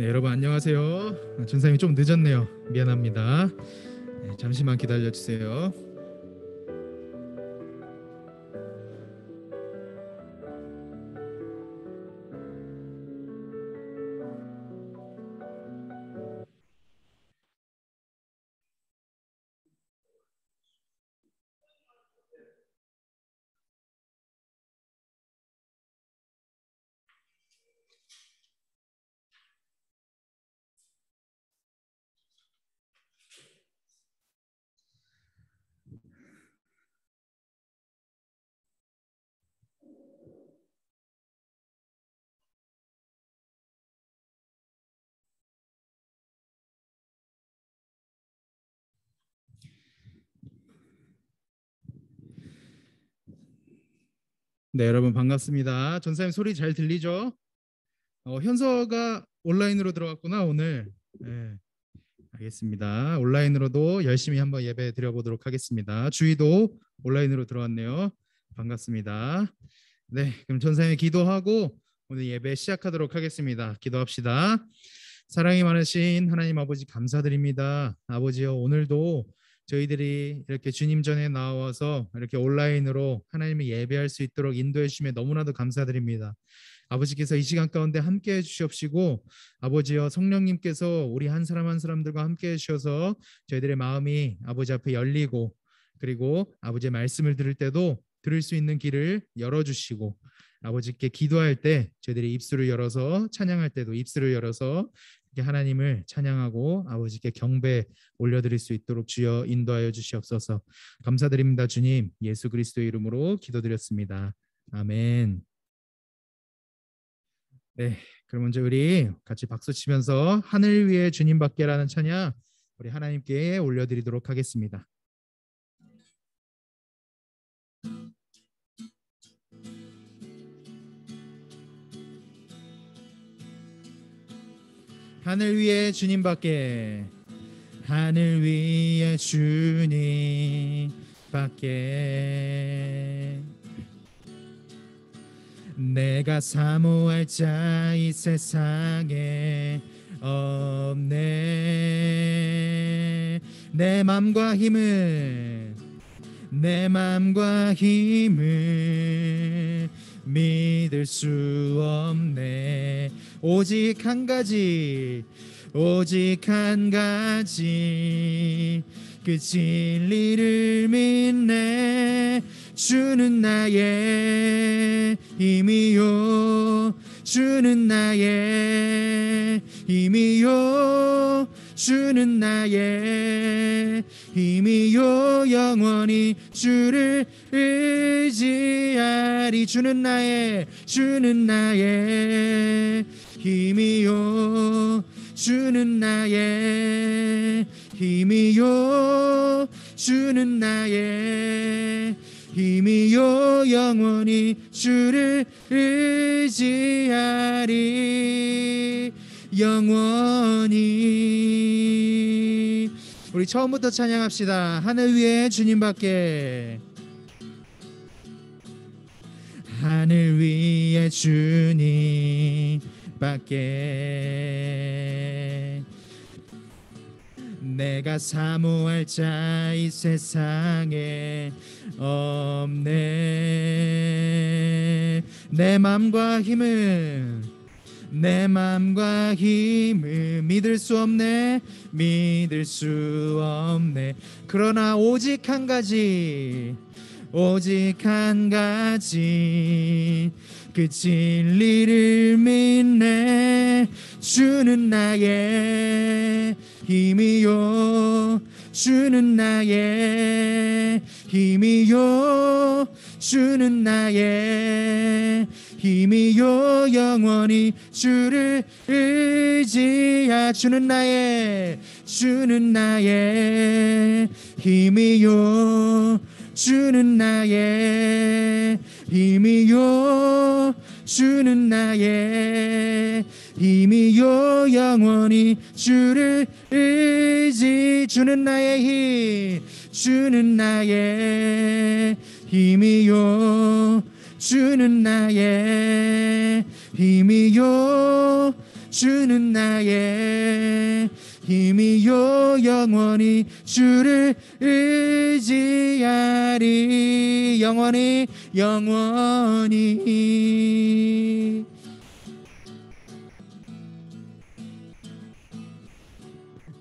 네, 여러분 안녕하세요. 준사님이 좀 늦었네요. 미안합니다. 네, 잠시만 기다려 주세요. 네, 여러분 반갑습니다. 전사님 소리 잘 들리죠? 현서가 온라인으로 들어갔구나 오늘. 네, 알겠습니다. 온라인으로도 열심히 한번 예배 드려보도록 하겠습니다. 주희도 온라인으로 들어왔네요. 반갑습니다. 네, 그럼 전사님 기도하고 오늘 예배 시작하도록 하겠습니다. 기도합시다. 사랑이 많으신 하나님 아버지 감사드립니다. 아버지여, 오늘도 저희들이 이렇게 주님 전에 나와서 이렇게 온라인으로 하나님을 예배할 수 있도록 인도해 주심에 너무나도 감사드립니다. 아버지께서 이 시간 가운데 함께해 주시옵시고, 아버지여, 성령님께서 우리 한 사람 한 사람들과 함께해 주셔서 저희들의 마음이 아버지 앞에 열리고, 그리고 아버지의 말씀을 들을 때도 들을 수 있는 길을 열어주시고, 아버지께 기도할 때 저희들이 입술을 열어서 찬양할 때도 입술을 열어서 이렇게 하나님을 찬양하고 아버지께 경배 올려드릴 수 있도록 주여 인도하여 주시옵소서. 감사드립니다. 주님, 예수 그리스도의 이름으로 기도드렸습니다. 아멘. 네, 그럼 먼저 우리 같이 박수 치면서 하늘 위에 주님밖에라는 찬양 우리 하나님께 올려드리도록 하겠습니다. 하늘 위에 주님밖에, 하늘 위에 주님밖에, 내가 사모할 자 이 세상에 없네. 내 맘과 힘을 믿을 수 없네. 오직 한 가지 그 진리를 믿네. 주는 나의 힘이요, 주는 나의 힘이요, 주는 나의 힘이요. 영원히 주를 의지하리. 주는 나의 힘이요, 주는 나의 힘이요, 주는 나의 힘이요. 영원히 주를 의지하리. 영원히. 우리 처음부터 찬양합시다. 하늘 위에 주님밖에, 하늘 위에 주님밖에, 내가 사모할 자 이 세상에 없네. 내 맘과 힘을 믿을 수 없네. 그러나 오직 한 가지 그 진리를 믿네. 주는 나의 힘이요, 주는 나의 힘이요, 주는 나의 힘이요. 영원히 주를 주는 나의 힘이요, 주는 나의 힘이요, 주는 나의 힘이요. 영원히 주를 주는 나의 힘이요, 주는 나의 힘이요, 주는 나의 힘이요 영원히 주를 의지하리 영원히 영원히.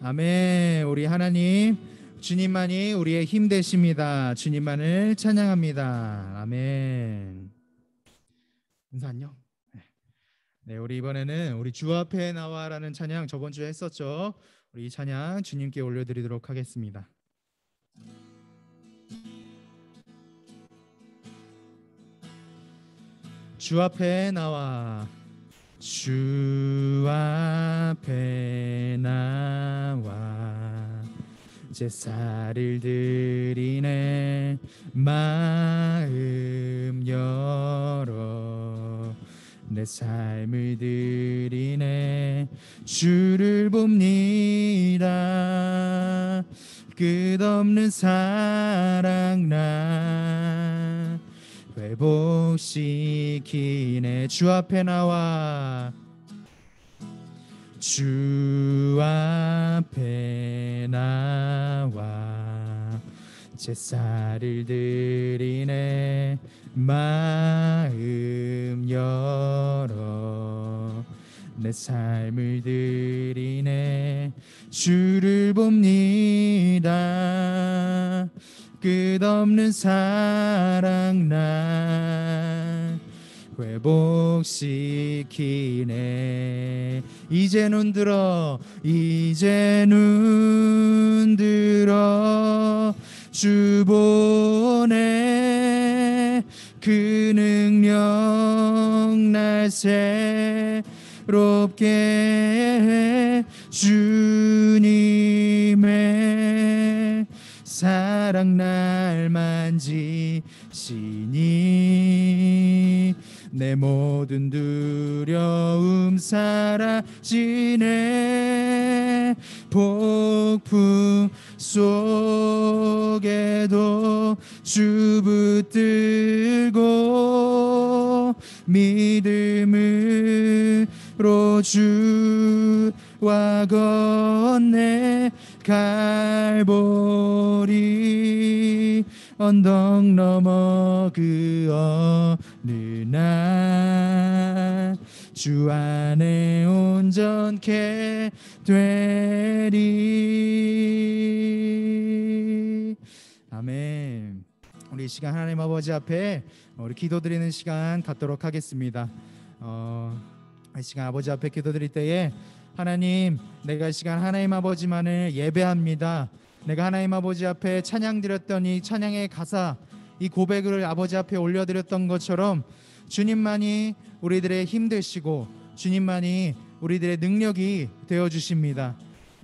아멘. 우리 하나님 주님만이 우리의 힘 되십니다. 주님만을 찬양합니다. 아멘. 인사 안녕. 네, 우리 이번에는 우리 주 앞에 나와라는 찬양 저번 주에 했었죠. 우리 이 찬양 주님께 올려드리도록 하겠습니다. 주 앞에 나와 주 앞에 나와 제사를 드리네 마음 열어 내 삶을 드리네 주를 봅니다 끝없는 사랑 나 회복시키네 주 앞에 나와 주 앞에 나와 제사를 드리네 마음 열어 내 삶을 드리네 주를 봅니다 끝없는 사랑 나 회복시키네 이제 눈 들어 주 보내 그 능력 날 새롭게 해 주님의 사랑 날 만지시니 내 모든 두려움 사라지네 폭풍 속에도 주 붙들고 믿음으로 주와 건네 갈보리 언덕 넘어 그 어느 날 주 안에 온전케 되리. 아멘. 우리 이 시간 하나님 아버지 앞에 우리 기도드리는 시간 갖도록 하겠습니다. 이 시간 아버지 앞에 기도드릴 때에 하나님 내가 이 시간 하나님 아버지만을 예배합니다. 내가 하나님 아버지 앞에 찬양 드렸더니 찬양의 가사 이 고백을 아버지 앞에 올려드렸던 것처럼 주님만이 우리들의 힘 되시고 주님만이 우리들의 능력이 되어주십니다.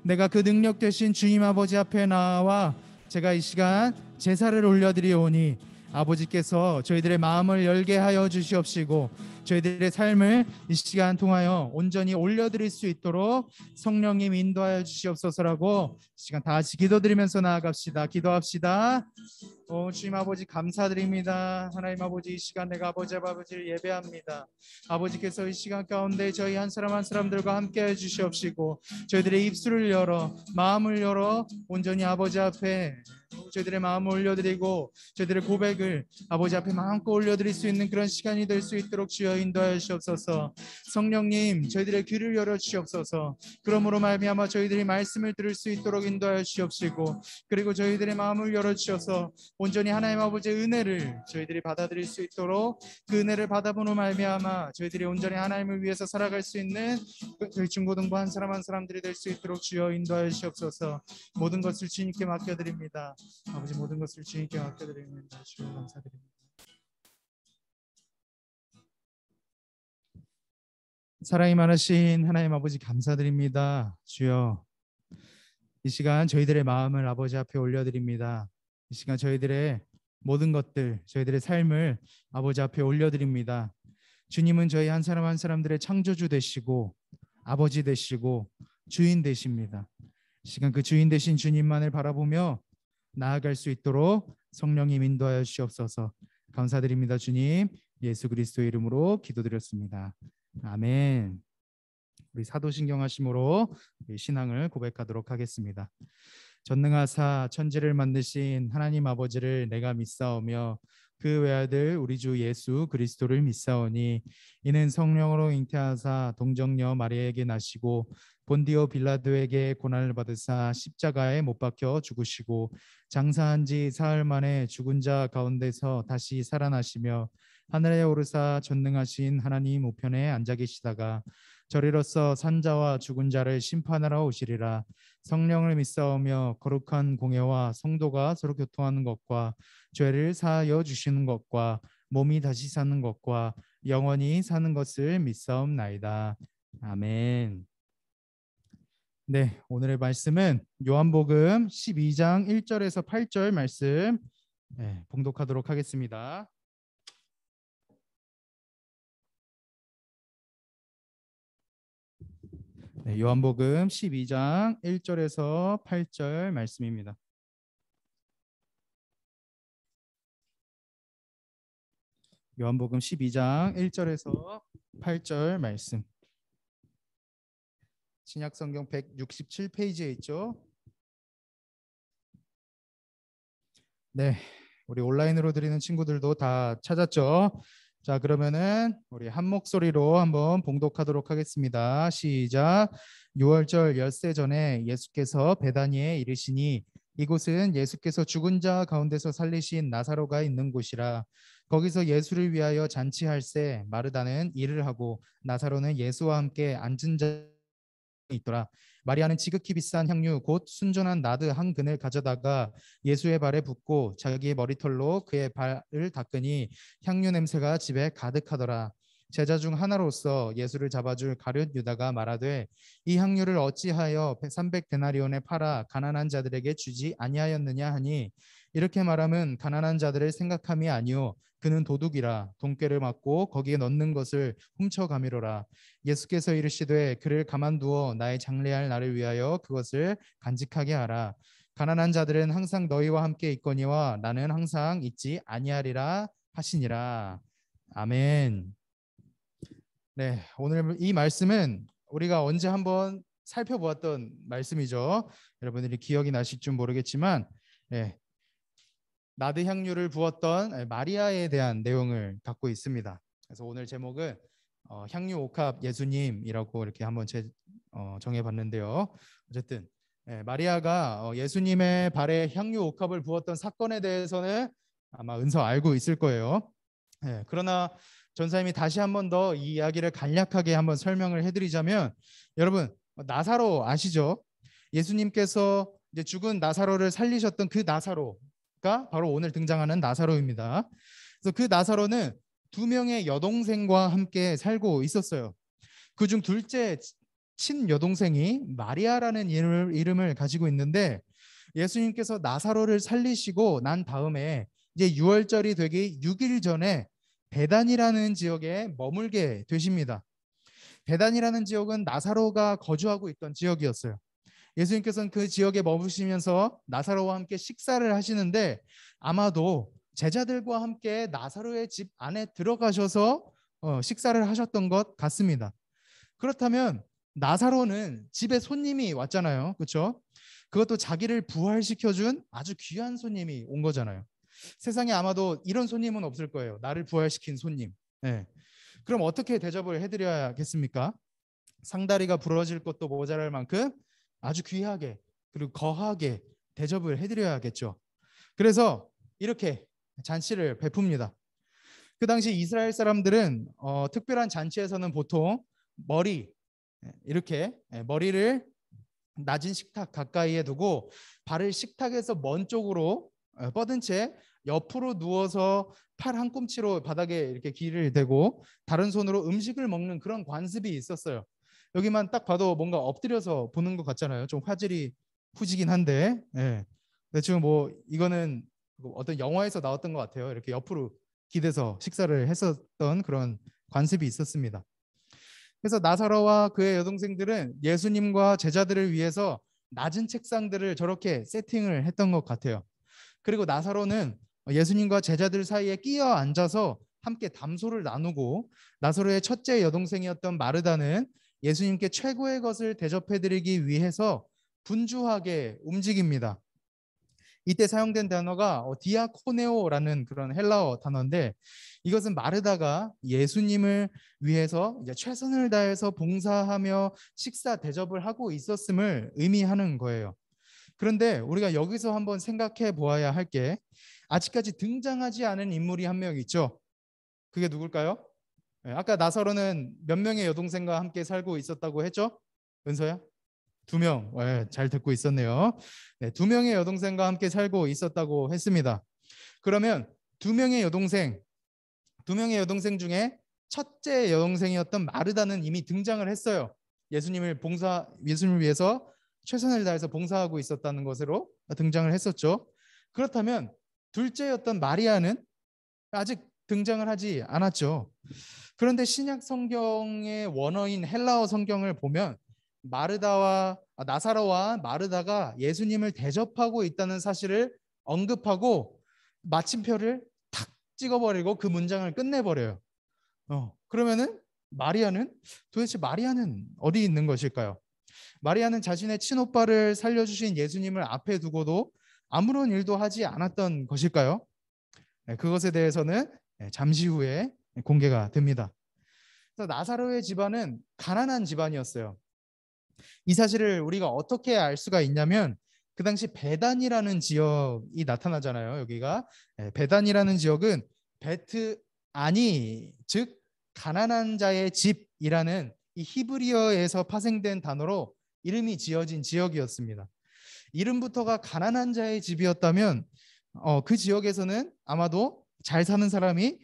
내가 그 능력 되신 주님 아버지 앞에 나와 제가 이 시간 제사를 올려드리오니 아버지께서 저희들의 마음을 열게 하여 주시옵시고 저희들의 삶을 이 시간 통하여 온전히 올려드릴 수 있도록 성령님 인도하여 주시옵소서라고 시간 다 같이 기도드리면서 나아갑시다. 기도합시다. 주님 아버지 감사드립니다. 하나님 아버지 이 시간 내가 아버지를 예배합니다. 아버지께서 이 시간 가운데 저희 한 사람 한 사람들과 함께해 주시옵시고 저희들의 입술을 열어 마음을 열어 온전히 아버지 앞에 저희들의 마음을 올려드리고 저희들의 고백을 아버지 앞에 마음껏 올려드릴 수 있는 그런 시간이 될 수 있도록 주여 인도하여 주옵소서. 성령님 저희들의 귀를 열어 주시옵소서. 그러므로 말미암아 저희들이 말씀을 들을 수 있도록 인도하여 주옵시고 그리고 저희들의 마음을 열어 주셔서 온전히 하나님 아버지의 은혜를 저희들이 받아들일 수 있도록 그 은혜를 받아보는 말미암아 저희들이 온전히 하나님을 위해서 살아갈 수 있는 저희 중고등부 한 사람 한 사람들이 될 수 있도록 주여 인도하여 주옵소서. 모든 것을 주님께 맡겨드립니다. 아버지 모든 것을 주님께 맡겨드립니다. 주여 감사드립니다. 사랑이 많으신 하나님 아버지 감사드립니다. 주여 이 시간 저희들의 마음을 아버지 앞에 올려드립니다. 이 시간 저희들의 모든 것들 저희들의 삶을 아버지 앞에 올려드립니다. 주님은 저희 한 사람 한 사람들의 창조주 되시고 아버지 되시고 주인 되십니다. 이 시간 그 주인 되신 주님만을 바라보며 나아갈 수 있도록 성령님 인도하여 주시옵소서. 감사드립니다. 주님 예수 그리스도의 이름으로 기도드렸습니다. 아멘. 우리 사도신경 하심으로 우리 신앙을 고백하도록 하겠습니다. 전능하사 천지를 만드신 하나님 아버지를 내가 믿사오며 그 외아들 우리 주 예수 그리스도를 믿사오니 이는 성령으로 잉태하사 동정녀 마리아에게 나시고 본디오 빌라도에게 고난을 받으사 십자가에 못 박혀 죽으시고 장사한 지 사흘 만에 죽은 자 가운데서 다시 살아나시며 하늘에 오르사 전능하신 하나님 우편에 앉아 계시다가 저리로서 산자와 죽은 자를 심판하러 오시리라. 성령을 믿사오며 거룩한 공예와 성도가 서로 교통하는 것과 죄를 사하여 주시는 것과 몸이 다시 사는 것과 영원히 사는 것을 믿사옵나이다. 아멘. 네, 오늘의 말씀은 요한복음 12장 1절에서 8절 말씀 봉독하도록 하겠습니다. 네, 요한복음 12장 1절에서 8절 말씀입니다. 요한복음 12장 1절에서 8절 말씀. 신약성경 167페이지에 있죠. 네, 우리 온라인으로 드리는 친구들도 다 찾았죠. 자, 그러면은 우리 한 목소리로 한번 봉독하도록 하겠습니다. 시작. 6월절 엿새 전에 예수께서 베다니에 이르시니 이곳은 예수께서 죽은 자 가운데서 살리신 나사로가 있는 곳이라. 거기서 예수를 위하여 잔치할새 마르다는 일을 하고 나사로는 예수와 함께 앉은 자 있더라. 마리아는 지극히 비싼 향유 곧 순전한 나드 한 근을 가져다가 예수의 발에 붓고 자기의 머리털로 그의 발을 닦으니 향유 냄새가 집에 가득하더라. 제자 중 하나로서 예수를 잡아줄 가룟 유다가 말하되 이 향유를 어찌하여 300데나리온에 팔아 가난한 자들에게 주지 아니하였느냐 하니 이렇게 말하면 가난한 자들을 생각함이 아니요 그는 도둑이라 돈꾀를 맞고 거기에 넣는 것을 훔쳐가미로라. 예수께서 이르시되 그를 가만두어 나의 장래할 날을 위하여 그것을 간직하게 하라. 가난한 자들은 항상 너희와 함께 있거니와 나는 항상 있지 아니하리라 하시니라. 아멘. 네, 오늘 이 말씀은 우리가 언제 한번 살펴보았던 말씀이죠. 여러분들이 기억이 나실 줄 모르겠지만 나드 향유를 부었던 마리아에 대한 내용을 갖고 있습니다. 그래서 오늘 제목은 향유 옥합 예수님이라고 이렇게 한번 정해봤는데요. 어쨌든 마리아가 예수님의 발에 향유 옥합을 부었던 사건에 대해서는 아마 은서 알고 있을 거예요. 그러나 전사님이 다시 한번 더 이 이야기를 간략하게 한번 설명을 해드리자면, 여러분 나사로 아시죠? 예수님께서 이제 죽은 나사로를 살리셨던 그 나사로가 바로 오늘 등장하는 나사로입니다. 그래서 그 나사로는 두 명의 여동생과 함께 살고 있었어요. 그중 둘째 친 여동생이 마리아라는 이름을 가지고 있는데, 예수님께서 나사로를 살리시고 난 다음에 이제 유월절이 되기 6일 전에 베단이라는 지역에 머물게 되십니다. 베단이라는 지역은 나사로가 거주하고 있던 지역이었어요. 예수님께서는 그 지역에 머무시면서 나사로와 함께 식사를 하시는데, 아마도 제자들과 함께 나사로의 집 안에 들어가셔서 식사를 하셨던 것 같습니다. 그렇다면 나사로는 집에 손님이 왔잖아요. 그렇죠? 그것도 자기를 부활시켜준 아주 귀한 손님이 온 거잖아요. 세상에 아마도 이런 손님은 없을 거예요. 나를 부활시킨 손님. 그럼 어떻게 대접을 해드려야겠습니까? 상다리가 부러질 것도 모자랄 만큼 아주 귀하게 그리고 거하게 대접을 해드려야겠죠. 그래서 이렇게 잔치를 베풉니다. 그 당시 이스라엘 사람들은 특별한 잔치에서는 보통 이렇게 머리를 낮은 식탁 가까이에 두고 발을 식탁에서 먼 쪽으로 뻗은 채 옆으로 누워서 팔 한 꿈치로 바닥에 이렇게 기를 대고 다른 손으로 음식을 먹는 그런 관습이 있었어요. 여기만 딱 봐도 뭔가 엎드려서 보는 것 같잖아요. 좀 화질이 후지긴 한데, 근데 지금 뭐 이거는 어떤 영화에서 나왔던 것 같아요. 이렇게 옆으로 기대서 식사를 했었던 그런 관습이 있었습니다. 그래서 나사로와 그의 여동생들은 예수님과 제자들을 위해서 낮은 책상들을 저렇게 세팅을 했던 것 같아요. 그리고 나사로는 예수님과 제자들 사이에 끼어 앉아서 함께 담소를 나누고, 나사로의 첫째 여동생이었던 마르다는 예수님께 최고의 것을 대접해드리기 위해서 분주하게 움직입니다. 이때 사용된 단어가 디아코네오라는 그런 헬라어 단어인데, 이것은 마르다가 예수님을 위해서 이제 최선을 다해서 봉사하며 식사 대접을 하고 있었음을 의미하는 거예요. 그런데 우리가 여기서 한번 생각해 보아야 할 게, 아직까지 등장하지 않은 인물이 한 명 있죠. 그게 누굴까요? 아까 나사로는 몇 명의 여동생과 함께 살고 있었다고 했죠? 은서야? 2명. 잘 듣고 있었네요. 네, 2명의 여동생과 함께 살고 있었다고 했습니다. 그러면 2명의 여동생 중에 첫째 여동생이었던 마르다는 이미 등장을 했어요. 예수님을 위해서 최선을 다해서 봉사하고 있었다는 것으로 등장을 했었죠. 그렇다면 둘째였던 마리아는 아직 등장을 하지 않았죠. 그런데 신약 성경의 원어인 헬라어 성경을 보면 나사로와 마르다가 예수님을 대접하고 있다는 사실을 언급하고 마침표를 탁 찍어버리고 그 문장을 끝내버려요. 그러면은 도대체 마리아는 어디 있는 것일까요? 마리아는 자신의 친오빠를 살려주신 예수님을 앞에 두고도 아무런 일도 하지 않았던 것일까요? 그것에 대해서는 잠시 후에 공개가 됩니다. 그래서 나사로의 집안은 가난한 집안이었어요. 이 사실을 우리가 어떻게 알 수가 있냐면, 그 당시 베단이라는 지역이 나타나잖아요. 여기가 베단이라는 지역은 베트아니, 즉 가난한 자의 집이라는 이 히브리어에서 파생된 단어로 이름이 지어진 지역이었습니다. 이름부터가 가난한 자의 집이었다면 그 지역에서는 아마도 잘 사는 사람이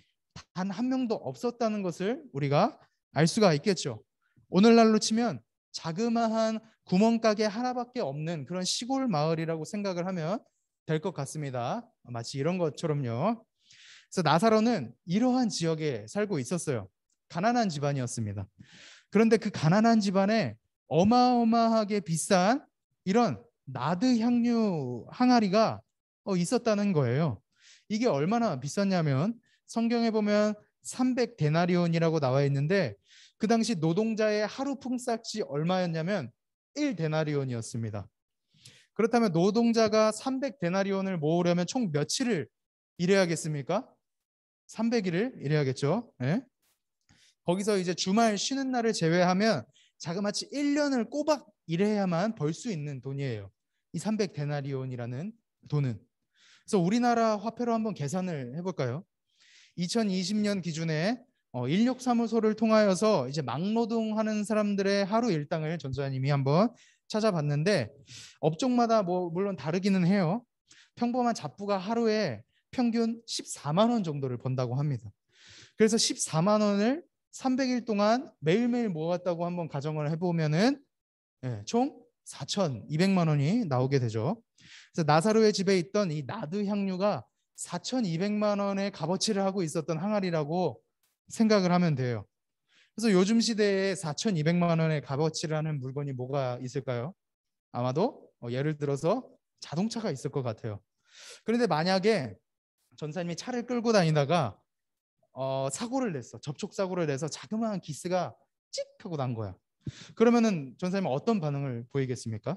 단 한 명도 없었다는 것을 우리가 알 수가 있겠죠. 오늘날로 치면 자그마한 구멍가게 하나밖에 없는 그런 시골 마을이라고 생각을 하면 될 것 같습니다. 마치 이런 것처럼요. 그래서 나사로는 이러한 지역에 살고 있었어요. 가난한 집안이었습니다. 그런데 그 가난한 집안에 어마어마하게 비싼 이런 나드 향유 항아리가 있었다는 거예요. 이게 얼마나 비쌌냐면 성경에 보면 300데나리온이라고 나와 있는데, 그 당시 노동자의 하루 품삯이 얼마였냐면 1데나리온이었습니다. 그렇다면 노동자가 300데나리온을 모으려면 총 며칠을 일해야겠습니까? 300일을 일해야겠죠. 네? 거기서 이제 주말 쉬는 날을 제외하면 자그마치 1년을 꼬박 일해야만 벌 수 있는 돈이에요. 이 300데나리온이라는 돈은. 그래서 우리나라 화폐로 한번 계산을 해볼까요? 2020년 기준에 인력사무소를 통하여서 이제 막노동하는 사람들의 하루 일당을 전도사님이 한번 찾아봤는데, 업종마다 물론 다르기는 해요. 평범한 잡부가 하루에 평균 14만 원 정도를 번다고 합니다. 그래서 14만 원을 300일 동안 매일매일 모았다고 한번 가정을 해보면은 총 4,200만 원이 나오게 되죠. 그래서 나사로의 집에 있던 이 나드 향유가 4,200만 원의 값어치를 하고 있었던 항아리라고 생각을 하면 돼요. 그래서 요즘 시대에 4,200만 원의 값어치를 하는 물건이 뭐가 있을까요? 아마도 예를 들어서 자동차가 있을 것 같아요. 그런데 만약에 전사님이 차를 끌고 다니다가 접촉 사고를 내서 자그마한 기스가 찍 하고 난 거야. 그러면은 전사님은 어떤 반응을 보이겠습니까?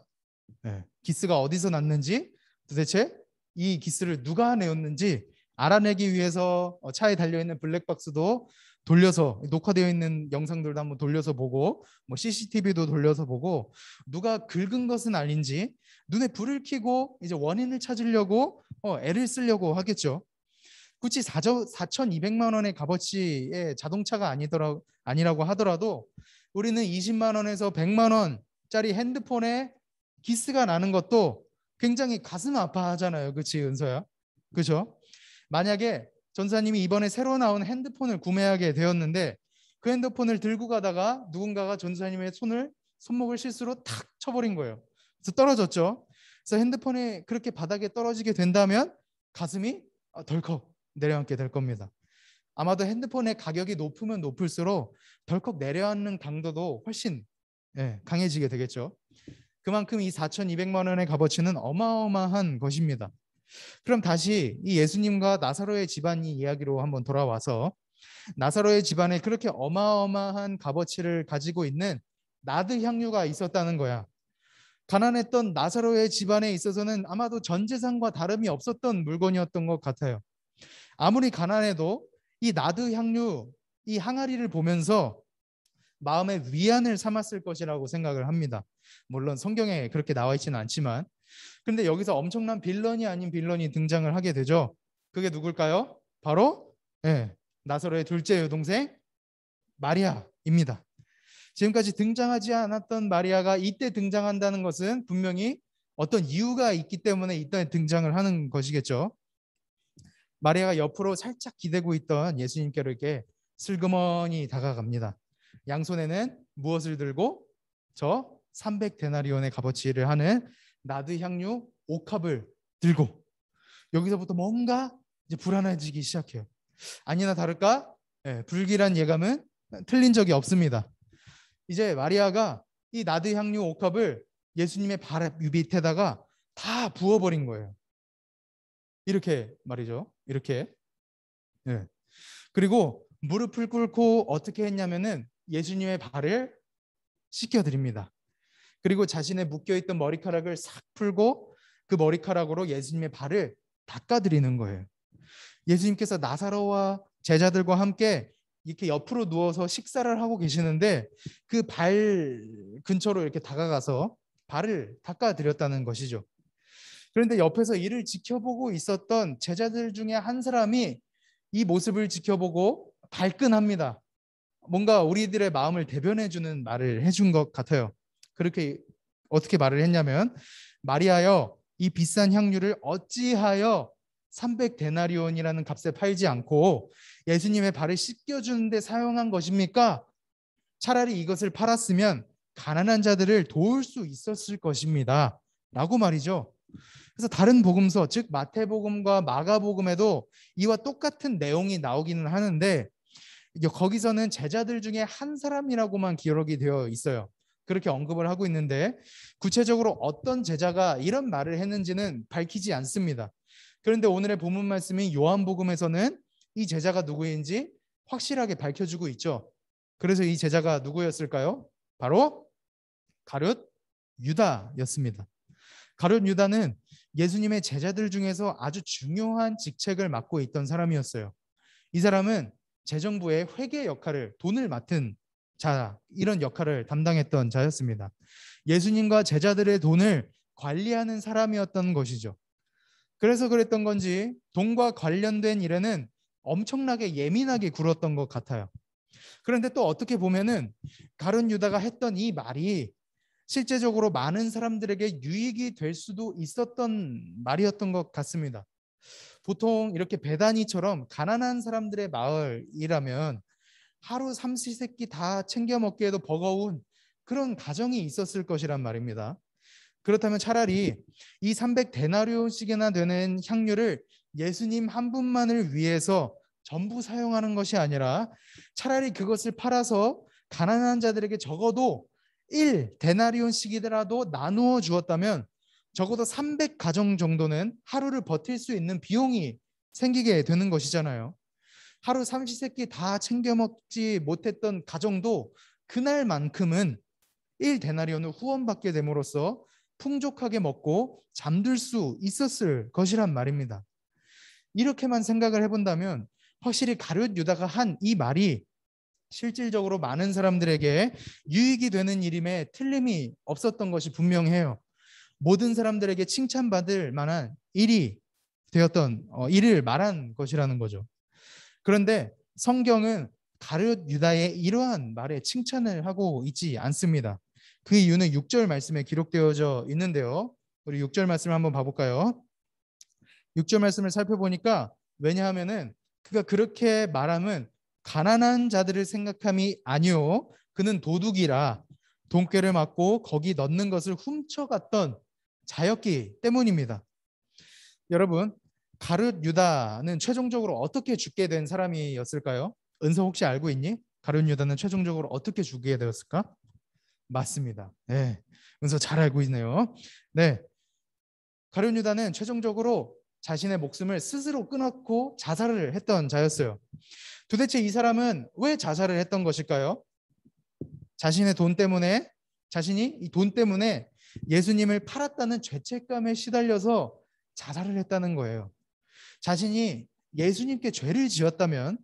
기스가 어디서 났는지, 도대체 이 기스를 누가 내었는지 알아내기 위해서 차에 달려있는 블랙박스도 돌려서, 녹화되어 있는 영상들도 한번 돌려서 보고, CCTV도 돌려서 보고, 누가 긁은 것은 아닌지 눈에 불을 켜고 이제 원인을 찾으려고 애를 쓰려고 하겠죠. 굳이 4,200만 원의 값어치의 자동차가 아니라고 하더라도 우리는 20만 원에서 100만 원짜리 핸드폰에 기스가 나는 것도 굉장히 가슴 아파하잖아요. 그렇지, 은서야? 그렇죠? 만약에 전사님이 이번에 새로 나온 핸드폰을 구매하게 되었는데, 그 핸드폰을 들고 가다가 누군가가 전사님의 손목을 실수로 탁 쳐버린 거예요. 그래서 떨어졌죠. 그래서 핸드폰이 그렇게 바닥에 떨어지게 된다면 가슴이 덜컥 내려앉게 될 겁니다. 아마도 핸드폰의 가격이 높으면 높을수록 덜컥 내려앉는 강도도 훨씬 강해지게 되겠죠. 그만큼 이 4,200만 원의 값어치는 어마어마한 것입니다. 그럼 다시 이 예수님과 나사로의 집안 이야기로 한번 돌아와서, 나사로의 집안에 그렇게 어마어마한 값어치를 가지고 있는 나드 향유가 있었다는 거야. 가난했던 나사로의 집안에 있어서는 아마도 전 재산과 다름이 없었던 물건이었던 것 같아요. 아무리 가난해도 이 나드 향유, 이 항아리를 보면서 마음의 위안을 삼았을 것이라고 생각을 합니다. 물론 성경에 그렇게 나와 있지는 않지만, 근데 여기서 엄청난 빌런이 아닌 빌런이 등장을 하게 되죠. 그게 누굴까요? 바로 나사로의 둘째 여동생 마리아입니다. 지금까지 등장하지 않았던 마리아가 이때 등장한다는 것은 분명히 어떤 이유가 있기 때문에 이때 등장을 하는 것이겠죠. 마리아가 옆으로 살짝 기대고 있던 예수님께로 이렇게 슬그머니 다가갑니다. 양손에는 무엇을 들고? 저 300데나리온의 값어치를 하는 나드 향유 5컵을 들고, 여기서부터 뭔가 이제 불안해지기 시작해요. 아니나 다를까 불길한 예감은 틀린 적이 없습니다. 이제 마리아가 이 나드 향유 5컵을 예수님의 발 밑에다가 다 부어버린 거예요. 이렇게 말이죠. 이렇게. 그리고 무릎을 꿇고 어떻게 했냐면은 예수님의 발을 씻겨드립니다. 그리고 자신의 묶여있던 머리카락을 싹 풀고 그 머리카락으로 예수님의 발을 닦아드리는 거예요. 예수님께서 나사로와 제자들과 함께 이렇게 옆으로 누워서 식사를 하고 계시는데 그 발 근처로 이렇게 다가가서 발을 닦아드렸다는 것이죠. 그런데 옆에서 이를 지켜보고 있었던 제자들 중에 한 사람이 이 모습을 지켜보고 발끈합니다. 뭔가 우리들의 마음을 대변해주는 말을 해준 것 같아요. 그렇게 어떻게 말을 했냐면, 마리아여, 이 비싼 향유를 어찌하여 300데나리온이라는 값에 팔지 않고 예수님의 발을 씻겨주는데 사용한 것입니까? 차라리 이것을 팔았으면 가난한 자들을 도울 수 있었을 것입니다. 라고 말이죠. 그래서 다른 복음서, 즉 마태복음과 마가복음에도 이와 똑같은 내용이 나오기는 하는데 거기서는 제자들 중에 한 사람이라고만 기록이 되어 있어요. 그렇게 언급을 하고 있는데 구체적으로 어떤 제자가 이런 말을 했는지는 밝히지 않습니다. 그런데 오늘의 본문 말씀인 요한복음에서는 이 제자가 누구인지 확실하게 밝혀주고 있죠. 그래서 이 제자가 누구였을까요? 바로 가룟 유다였습니다. 가룟 유다는 예수님의 제자들 중에서 아주 중요한 직책을 맡고 있던 사람이었어요. 이 사람은 재정부의 회계 역할을, 돈을 맡은 자, 이런 역할을 담당했던 자였습니다. 예수님과 제자들의 돈을 관리하는 사람이었던 것이죠. 그래서 그랬던 건지 돈과 관련된 일에는 엄청나게 예민하게 굴었던 것 같아요. 그런데 또 어떻게 보면은 가룟 유다가 했던 이 말이 실제적으로 많은 사람들에게 유익이 될 수도 있었던 말이었던 것 같습니다. 보통 이렇게 베다니처럼 가난한 사람들의 마을이라면 하루 삼시세끼 다 챙겨 먹기에도 버거운 그런 가정이 있었을 것이란 말입니다. 그렇다면 차라리 이 300데나리온씩이나 되는 향유를 예수님 한 분만을 위해서 전부 사용하는 것이 아니라 차라리 그것을 팔아서 가난한 자들에게 적어도 1데나리온씩이라도 나누어 주었다면 적어도 300가정 정도는 하루를 버틸 수 있는 비용이 생기게 되는 것이잖아요. 하루 삼시세끼 다 챙겨 먹지 못했던 가정도 그날만큼은 1데나리온을 후원받게 됨으로써 풍족하게 먹고 잠들 수 있었을 것이란 말입니다. 이렇게만 생각을 해본다면 확실히 가룟 유다가 한 이 말이 실질적으로 많은 사람들에게 유익이 되는 일임에 틀림이 없었던 것이 분명해요. 모든 사람들에게 칭찬받을 만한 일이 되었던 일을 말한 것이라는 거죠. 그런데 성경은 가룟 유다의 이러한 말에 칭찬을 하고 있지 않습니다. 그 이유는 6절 말씀에 기록되어져 있는데요. 우리 6절 말씀을 한번 봐볼까요? 6절 말씀을 살펴보니까, 왜냐하면은 그가 그렇게 말함은 가난한 자들을 생각함이 아니요 그는 도둑이라 돈꾀를 맞고 거기 넣는 것을 훔쳐갔던 자였기 때문입니다. 여러분, 가룟 유다는 최종적으로 어떻게 죽게 된 사람이었을까요? 은서 혹시 알고 있니? 가룟 유다는 최종적으로 어떻게 죽게 되었을까? 맞습니다. 네, 은서 잘 알고 있네요. 네, 가룟 유다는 최종적으로 자신의 목숨을 스스로 끊었고 자살을 했던 자였어요. 도대체 이 사람은 왜 자살을 했던 것일까요? 자신의 돈 때문에 자신이 이 돈 때문에 예수님을 팔았다는 죄책감에 시달려서 자살을 했다는 거예요. 자신이 예수님께 죄를 지었다면,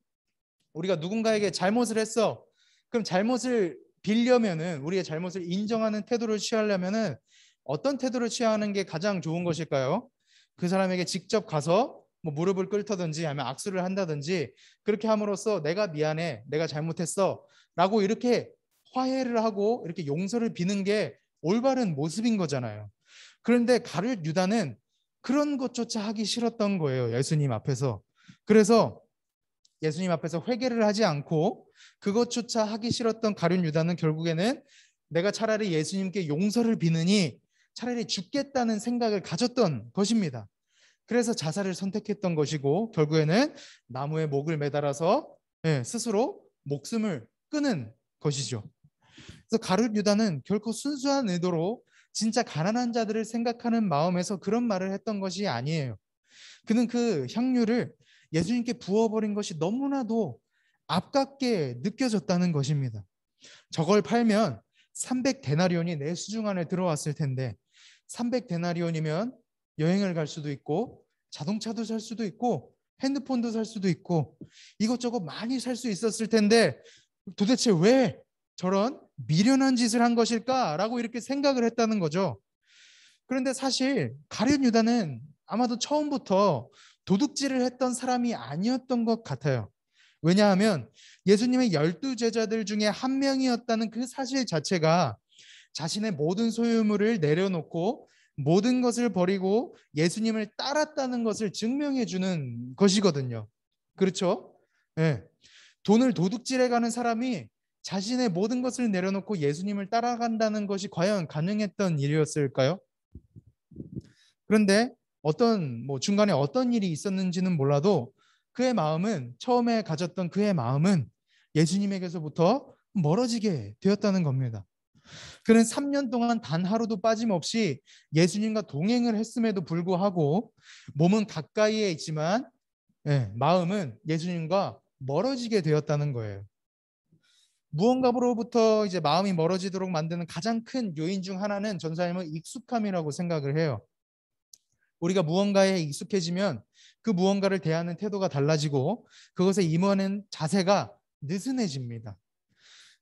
우리가 누군가에게 잘못을 했어. 그럼 잘못을 빌려면은, 우리의 잘못을 인정하는 태도를 취하려면은 어떤 태도를 취하는 게 가장 좋은 것일까요? 그 사람에게 직접 가서 뭐 무릎을 꿇다든지 아니면 악수를 한다든지, 그렇게 함으로써 내가 미안해, 내가 잘못했어 라고 이렇게 화해를 하고 이렇게 용서를 비는 게 올바른 모습인 거잖아요. 그런데 가룟 유다는 그런 것조차 하기 싫었던 거예요, 예수님 앞에서. 그래서 예수님 앞에서 회개를 하지 않고 그것조차 하기 싫었던 가룟 유다는 결국에는 내가 차라리 예수님께 용서를 비느니 차라리 죽겠다는 생각을 가졌던 것입니다. 그래서 자살을 선택했던 것이고, 결국에는 나무에 목을 매달아서 스스로 목숨을 끊은 것이죠. 그래서 가룟 유다는 결코 순수한 의도로 진짜 가난한 자들을 생각하는 마음에서 그런 말을 했던 것이 아니에요. 그는 그 향유를 예수님께 부어버린 것이 너무나도 아깝게 느껴졌다는 것입니다. 저걸 팔면 300데나리온이 내 수중 안에 들어왔을 텐데, 300데나리온이면 여행을 갈 수도 있고 자동차도 살 수도 있고 핸드폰도 살 수도 있고 이것저것 많이 살 수 있었을 텐데 도대체 왜 저런 미련한 짓을 한 것일까라고 이렇게 생각을 했다는 거죠. 그런데 사실 가룟 유다는 아마도 처음부터 도둑질을 했던 사람이 아니었던 것 같아요. 왜냐하면 예수님의 12제자들 중에 한 명이었다는 그 사실 자체가 자신의 모든 소유물을 내려놓고 모든 것을 버리고 예수님을 따랐다는 것을 증명해 주는 것이거든요. 그렇죠? 네. 돈을 도둑질해 가는 사람이 자신의 모든 것을 내려놓고 예수님을 따라간다는 것이 과연 가능했던 일이었을까요? 그런데 중간에 어떤 일이 있었는지는 몰라도 그의 마음은, 처음에 가졌던 그의 마음은 예수님에게서부터 멀어지게 되었다는 겁니다. 그는 3년 동안 단 하루도 빠짐없이 예수님과 동행을 했음에도 불구하고 몸은 가까이에 있지만 마음은 예수님과 멀어지게 되었다는 거예요. 무언가로부터 이제 마음이 멀어지도록 만드는 가장 큰 요인 중 하나는 전사님은 익숙함이라고 생각을 해요. 우리가 무언가에 익숙해지면 그 무언가를 대하는 태도가 달라지고 그것에 임하는 자세가 느슨해집니다.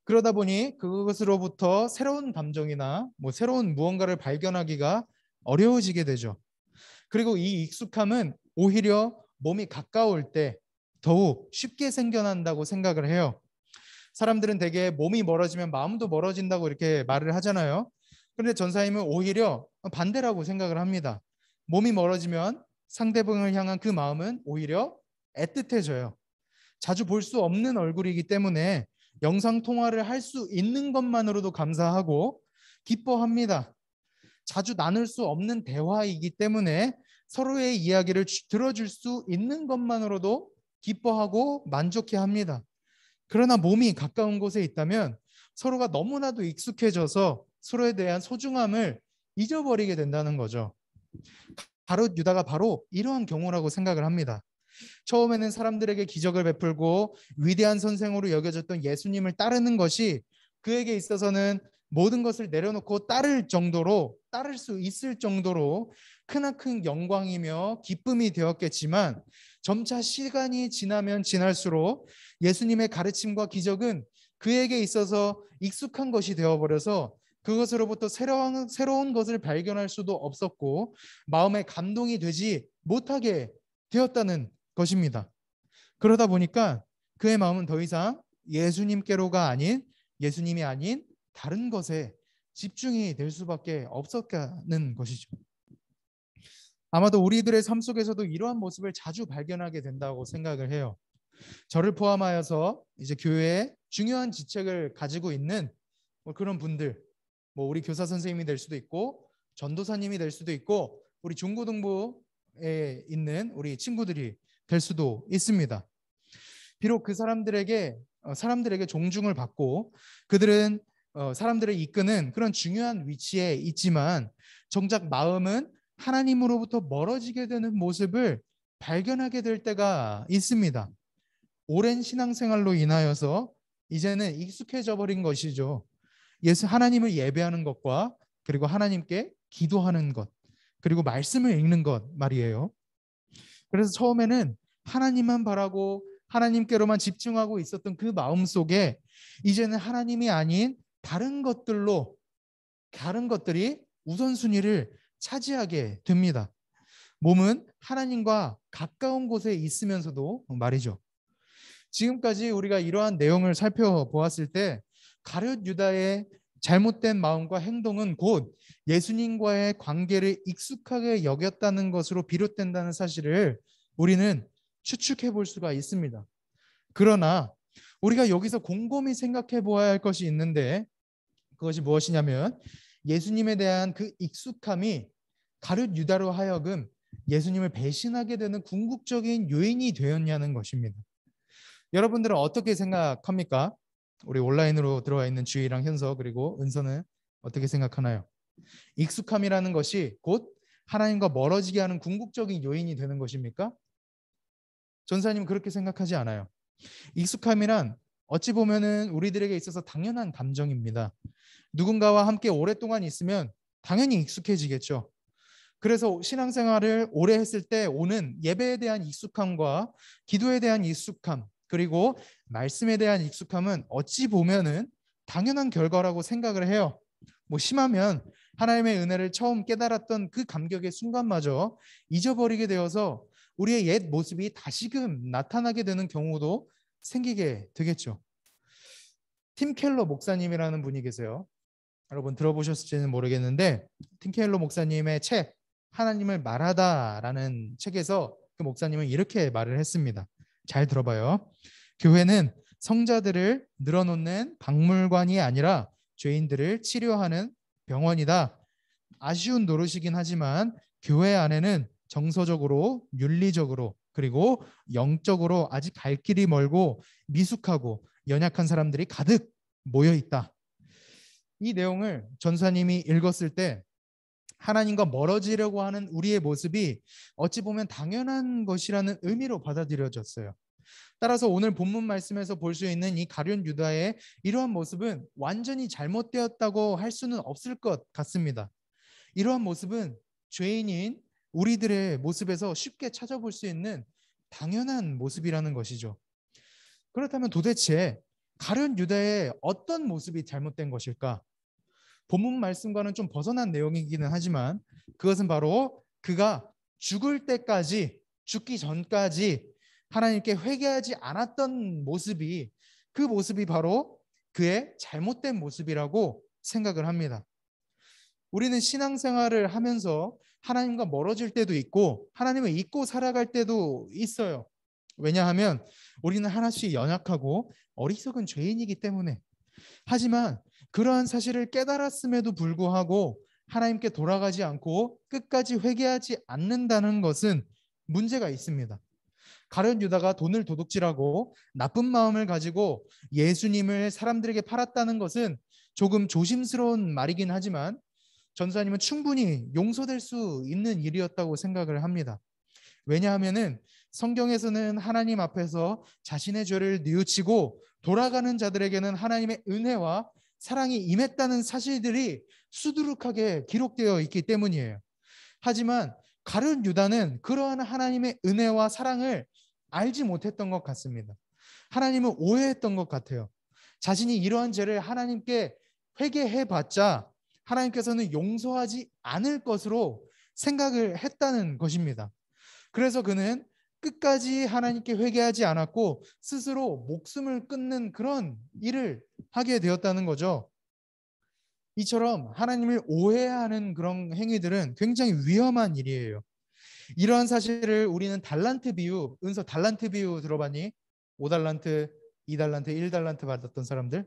그러다 보니 그것으로부터 새로운 감정이나 새로운 무언가를 발견하기가 어려워지게 되죠. 그리고 이 익숙함은 오히려 몸이 가까울 때 더욱 쉽게 생겨난다고 생각을 해요. 사람들은 대개 몸이 멀어지면 마음도 멀어진다고 이렇게 말을 하잖아요. 그런데 전사님은 오히려 반대라고 생각을 합니다. 몸이 멀어지면 상대방을 향한 그 마음은 오히려 애틋해져요. 자주 볼 수 없는 얼굴이기 때문에 영상 통화를 할 수 있는 것만으로도 감사하고 기뻐합니다. 자주 나눌 수 없는 대화이기 때문에 서로의 이야기를 들어줄 수 있는 것만으로도 기뻐하고 만족해합니다. 그러나 몸이 가까운 곳에 있다면 서로가 너무나도 익숙해져서 서로에 대한 소중함을 잊어버리게 된다는 거죠. 가룟 유다가 바로 이러한 경우라고 생각을 합니다. 처음에는 사람들에게 기적을 베풀고 위대한 선생으로 여겨졌던 예수님을 따르는 것이 그에게 있어서는 모든 것을 내려놓고 따를 수 있을 정도로 크나큰 영광이며 기쁨이 되었겠지만, 점차 시간이 지나면 지날수록 예수님의 가르침과 기적은 그에게 있어서 익숙한 것이 되어버려서 그것으로부터 새로운 것을 발견할 수도 없었고 마음에 감동이 되지 못하게 되었다는 것입니다. 그러다 보니까 그의 마음은 더 이상 예수님께로가 아닌, 예수님이 아닌 다른 것에 집중이 될 수밖에 없었다는 것이죠. 아마도 우리들의 삶 속에서도 이러한 모습을 자주 발견하게 된다고 생각을 해요. 저를 포함하여서 이제 교회에 중요한 직책을 가지고 있는 그런 분들, 우리 교사 선생님이 될 수도 있고 전도사님이 될 수도 있고 우리 중고등부에 있는 우리 친구들이 될 수도 있습니다. 비록 그 사람들에게 존중을 받고 그들은 사람들을 이끄는 그런 중요한 위치에 있지만 정작 마음은 하나님으로부터 멀어지게 되는 모습을 발견하게 될 때가 있습니다. 오랜 신앙생활로 인하여서 이제는 익숙해져 버린 것이죠. 예수 하나님을 예배하는 것과 그리고 하나님께 기도하는 것 그리고 말씀을 읽는 것 말이에요. 그래서 처음에는 하나님만 바라고 하나님께로만 집중하고 있었던 그 마음 속에 이제는 하나님이 아닌 다른 것들이 우선순위를 차지하게 됩니다. 몸은 하나님과 가까운 곳에 있으면서도 말이죠. 지금까지 우리가 이러한 내용을 살펴보았을 때 가룟 유다의 잘못된 마음과 행동은 곧 예수님과의 관계를 익숙하게 여겼다는 것으로 비롯된다는 사실을 우리는 추측해 볼 수가 있습니다. 그러나 우리가 여기서 곰곰이 생각해 보아야 할 것이 있는데 그것이 무엇이냐면 예수님에 대한 그 익숙함이 가룟 유다로 하여금 예수님을 배신하게 되는 궁극적인 요인이 되었냐는 것입니다. 여러분들은 어떻게 생각합니까? 우리 온라인으로 들어와 있는 주희랑 현서 그리고 은서는 어떻게 생각하나요? 익숙함이라는 것이 곧 하나님과 멀어지게 하는 궁극적인 요인이 되는 것입니까? 전사님 그렇게 생각하지 않아요. 익숙함이란 어찌 보면은 우리들에게 있어서 당연한 감정입니다. 누군가와 함께 오랫동안 있으면 당연히 익숙해지겠죠. 그래서 신앙생활을 오래 했을 때 오는 예배에 대한 익숙함과 기도에 대한 익숙함 그리고 말씀에 대한 익숙함은 어찌 보면은 당연한 결과라고 생각을 해요. 뭐 심하면 하나님의 은혜를 처음 깨달았던 그 감격의 순간마저 잊어버리게 되어서 우리의 옛 모습이 다시금 나타나게 되는 경우도 생기게 되겠죠. 팀 켈러 목사님이라는 분이 계세요. 여러분 들어보셨을지는 모르겠는데 팀 켈러 목사님의 책 하나님을 말하다라는 책에서 그 목사님은 이렇게 말을 했습니다. 잘 들어봐요. 교회는 성자들을 늘어놓는 박물관이 아니라 죄인들을 치료하는 병원이다. 아쉬운 노릇이긴 하지만 교회 안에는 정서적으로 윤리적으로 그리고 영적으로 아직 갈 길이 멀고 미숙하고 연약한 사람들이 가득 모여 있다. 이 내용을 전사님이 읽었을 때 하나님과 멀어지려고 하는 우리의 모습이 어찌 보면 당연한 것이라는 의미로 받아들여졌어요. 따라서 오늘 본문 말씀에서 볼 수 있는 이 가룟 유다의 이러한 모습은 완전히 잘못되었다고 할 수는 없을 것 같습니다. 이러한 모습은 죄인인 우리들의 모습에서 쉽게 찾아볼 수 있는 당연한 모습이라는 것이죠. 그렇다면 도대체 가룟 유다의 어떤 모습이 잘못된 것일까? 본문 말씀과는 좀 벗어난 내용이기는 하지만 그것은 바로 그가 죽기 전까지 하나님께 회개하지 않았던 모습이 그 모습이 바로 그의 잘못된 모습이라고 생각을 합니다. 우리는 신앙생활을 하면서 하나님과 멀어질 때도 있고 하나님을 잊고 살아갈 때도 있어요. 왜냐하면 우리는 하나씩 연약하고 어리석은 죄인이기 때문에. 하지만 그러한 사실을 깨달았음에도 불구하고 하나님께 돌아가지 않고 끝까지 회개하지 않는다는 것은 문제가 있습니다. 가룟 유다가 돈을 도둑질하고 나쁜 마음을 가지고 예수님을 사람들에게 팔았다는 것은 조금 조심스러운 말이긴 하지만 전사님은 충분히 용서될 수 있는 일이었다고 생각을 합니다. 왜냐하면은 성경에서는 하나님 앞에서 자신의 죄를 뉘우치고 돌아가는 자들에게는 하나님의 은혜와 사랑이 임했다는 사실들이 수두룩하게 기록되어 있기 때문이에요. 하지만 가룟 유다는 그러한 하나님의 은혜와 사랑을 알지 못했던 것 같습니다. 하나님을 오해했던 것 같아요. 자신이 이러한 죄를 하나님께 회개해봤자 하나님께서는 용서하지 않을 것으로 생각을 했다는 것입니다. 그래서 그는 끝까지 하나님께 회개하지 않았고 스스로 목숨을 끊는 그런 일을 하게 되었다는 거죠. 이처럼 하나님을 오해하는 그런 행위들은 굉장히 위험한 일이에요. 이러한 사실을 우리는 달란트 비유, 은서 달란트 비유 들어봤니? 5달란트, 2달란트, 1달란트 받았던 사람들?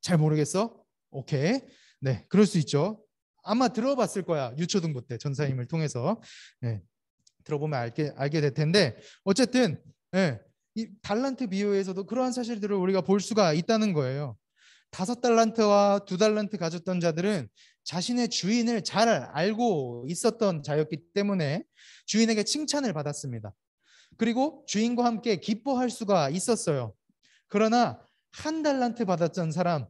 잘 모르겠어? 오케이. 네, 그럴 수 있죠. 아마 들어봤을 거야. 유초등부 때 전사님을 통해서. 네, 들어보면 알게 될 텐데 어쨌든 네, 이 달란트 비유에서도 그러한 사실들을 우리가 볼 수가 있다는 거예요. 5달란트와 2달란트 가졌던 자들은 자신의 주인을 잘 알고 있었던 자였기 때문에 주인에게 칭찬을 받았습니다. 그리고 주인과 함께 기뻐할 수가 있었어요. 그러나 한 달란트 받았던 사람,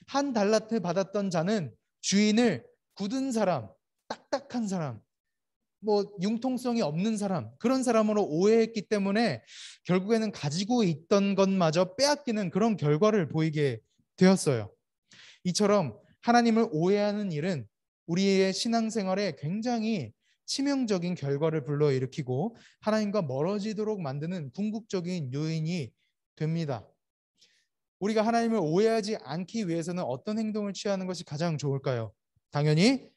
한 달란트 받았던 자는 주인을 굳은 사람, 딱딱한 사람, 뭐 융통성이 없는 사람, 그런 사람으로 오해했기 때문에 결국에는 가지고 있던 것마저 빼앗기는 그런 결과를 보이게 되었어요. 이처럼 하나님을 오해하는 일은 우리의 신앙생활에 굉장히 치명적인 결과를 불러일으키고 하나님과 멀어지도록 만드는 궁극적인 요인이 됩니다. 우리가 하나님을 오해하지 않기 위해서는 어떤 행동을 취하는 것이 가장 좋을까요? 당연히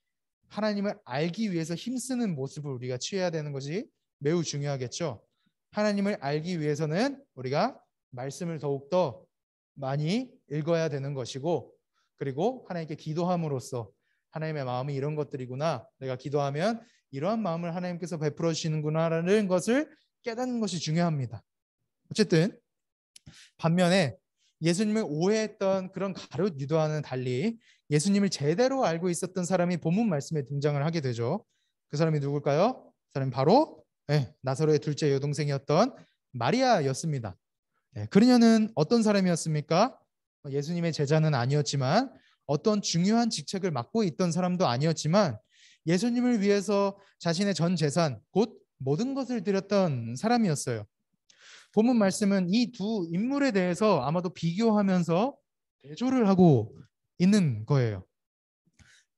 하나님을 알기 위해서 힘쓰는 모습을 우리가 취해야 되는 것이 매우 중요하겠죠. 하나님을 알기 위해서는 우리가 말씀을 더욱더 많이 읽어야 되는 것이고, 그리고 하나님께 기도함으로써 하나님의 마음이 이런 것들이구나, 내가 기도하면 이러한 마음을 하나님께서 베풀어 주시는구나라는 것을 깨닫는 것이 중요합니다. 어쨌든 반면에 예수님을 오해했던 그런 가룟 유다와는 달리 예수님을 제대로 알고 있었던 사람이 본문 말씀에 등장을 하게 되죠. 그 사람이 누굴까요? 그 사람이 바로 나사로의 둘째 여동생이었던 마리아였습니다. 그녀는 어떤 사람이었습니까? 예수님의 제자는 아니었지만, 어떤 중요한 직책을 맡고 있던 사람도 아니었지만, 예수님을 위해서 자신의 전 재산, 곧 모든 것을 드렸던 사람이었어요. 본문 말씀은 이 두 인물에 대해서 아마도 비교하면서 대조를 하고 있는 거예요.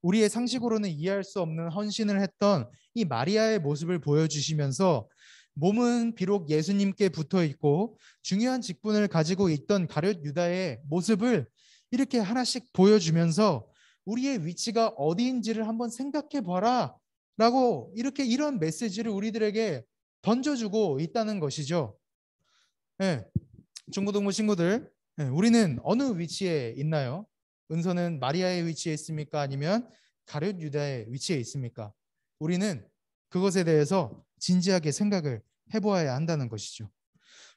우리의 상식으로는 이해할 수 없는 헌신을 했던 이 마리아의 모습을 보여주시면서, 몸은 비록 예수님께 붙어 있고 중요한 직분을 가지고 있던 가룟 유다의 모습을 이렇게 하나씩 보여주면서 우리의 위치가 어디인지를 한번 생각해 봐라 라고 이런 메시지를 우리들에게 던져주고 있다는 것이죠. 중고등부 친구들, 우리는 어느 위치에 있나요? 은서는 마리아의 위치에 있습니까? 아니면 가룟 유다의 위치에 있습니까? 우리는 그것에 대해서 진지하게 생각을 해보아야 한다는 것이죠.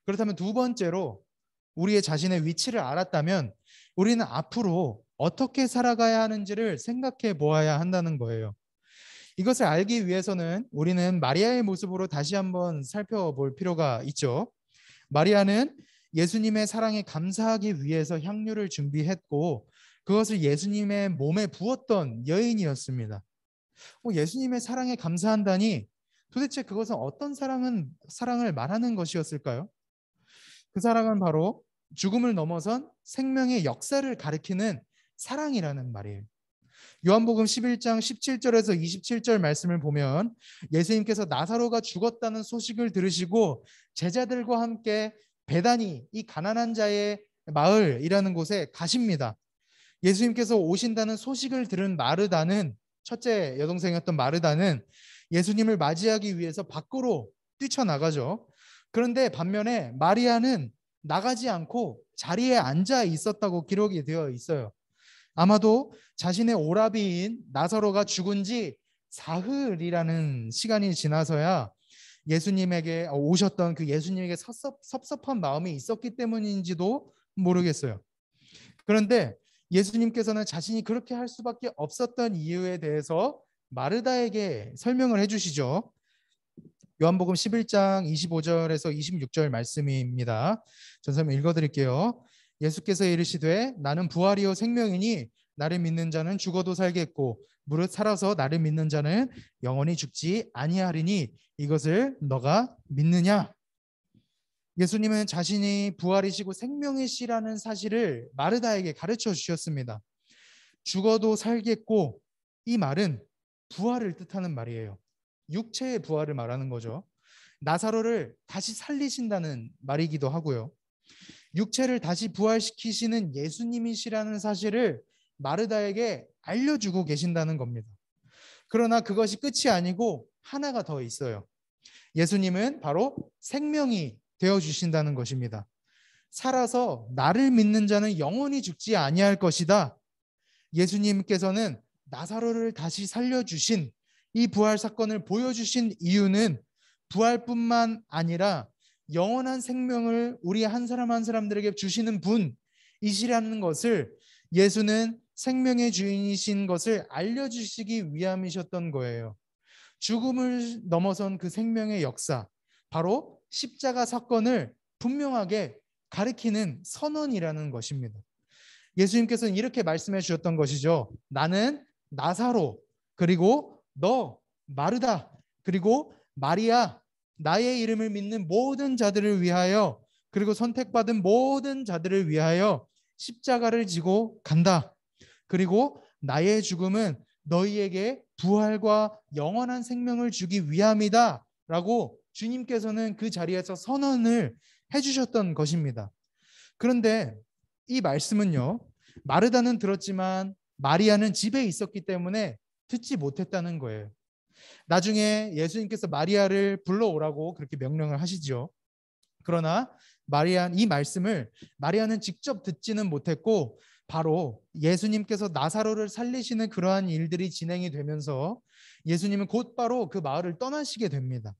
그렇다면 두 번째로, 우리의 자신의 위치를 알았다면 우리는 앞으로 어떻게 살아가야 하는지를 생각해 보아야 한다는 거예요. 이것을 알기 위해서는 우리는 마리아의 모습으로 다시 한번 살펴볼 필요가 있죠. 마리아는 예수님의 사랑에 감사하기 위해서 향유를 준비했고 그것을 예수님의 몸에 부었던 여인이었습니다. 예수님의 사랑에 감사한다니, 도대체 그것은 어떤 사랑을 말하는 것이었을까요? 그 사랑은 바로 죽음을 넘어선 생명의 역사를 가리키는 사랑이라는 말이에요. 요한복음 11장 17절에서 27절 말씀을 보면 예수님께서 나사로가 죽었다는 소식을 들으시고 제자들과 함께 베다니, 이 가난한 자의 마을이라는 곳에 가십니다. 예수님께서 오신다는 소식을 들은 마르다는, 첫째 여동생이었던 마르다는 예수님을 맞이하기 위해서 밖으로 뛰쳐나가죠. 그런데 반면에 마리아는 나가지 않고 자리에 앉아 있었다고 기록이 되어 있어요. 아마도 자신의 오라비인 나사로가 죽은 지 사흘이라는 시간이 지나서야 예수님에게 오셨던 그 예수님에게 섭섭한 마음이 있었기 때문인지도 모르겠어요. 그런데 예수님께서는 자신이 그렇게 할 수밖에 없었던 이유에 대해서 마르다에게 설명을 해주시죠. 요한복음 11장 25절에서 26절 말씀입니다. 전사님 읽어드릴게요. 예수께서 이르시되 나는 부활이요 생명이니 나를 믿는 자는 죽어도 살겠고 무릇 살아서 나를 믿는 자는 영원히 죽지 아니하리니 이것을 너가 믿느냐? 예수님은 자신이 부활이시고 생명이시라는 사실을 마르다에게 가르쳐 주셨습니다. 죽어도 살겠고, 이 말은 부활을 뜻하는 말이에요. 육체의 부활을 말하는 거죠. 나사로를 다시 살리신다는 말이기도 하고요. 육체를 다시 부활시키시는 예수님이시라는 사실을 마르다에게 알려주고 계신다는 겁니다. 그러나 그것이 끝이 아니고 하나가 더 있어요. 예수님은 바로 생명이 되어주신다는 것입니다. 살아서 나를 믿는 자는 영원히 죽지 아니할 것이다. 예수님께서는 나사로를 다시 살려주신 이 부활 사건을 보여주신 이유는 부활뿐만 아니라 영원한 생명을 우리 한 사람 한 사람들에게 주시는 분이시라는 것을, 예수는 생명의 주인이신 것을 알려주시기 위함이셨던 거예요. 죽음을 넘어선 그 생명의 역사, 바로 십자가 사건을 분명하게 가리키는 선언이라는 것입니다. 예수님께서는 이렇게 말씀해 주셨던 것이죠. 나는 나사로, 그리고 너 마르다, 그리고 마리아, 나의 이름을 믿는 모든 자들을 위하여, 그리고 선택받은 모든 자들을 위하여 십자가를 지고 간다. 그리고 나의 죽음은 너희에게 부활과 영원한 생명을 주기 위함이다 라고 주님께서는 그 자리에서 선언을 해주셨던 것입니다. 그런데 이 말씀은요, 마르다는 들었지만 마리아는 집에 있었기 때문에 듣지 못했다는 거예요. 나중에 예수님께서 마리아를 불러오라고 그렇게 명령을 하시죠. 그러나 이 말씀을 마리아는 직접 듣지는 못했고, 바로 예수님께서 나사로를 살리시는 그러한 일들이 진행이 되면서 예수님은 곧바로 그 마을을 떠나시게 됩니다.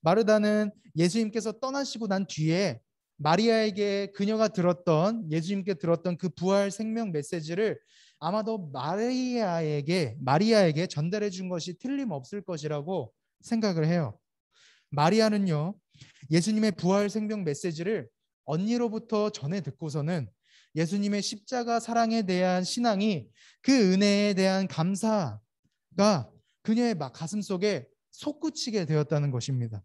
마르다는 예수님께서 떠나시고 난 뒤에 마리아에게 그녀가 들었던, 예수님께 들었던 그 부활 생명 메시지를 아마도 마리아에게 전달해 준 것이 틀림없을 것이라고 생각을 해요. 마리아는요, 예수님의 부활 생명 메시지를 언니로부터 전해 듣고서는 예수님의 십자가 사랑에 대한 신앙이, 그 은혜에 대한 감사가 그녀의 가슴 속에 솟구치게 되었다는 것입니다.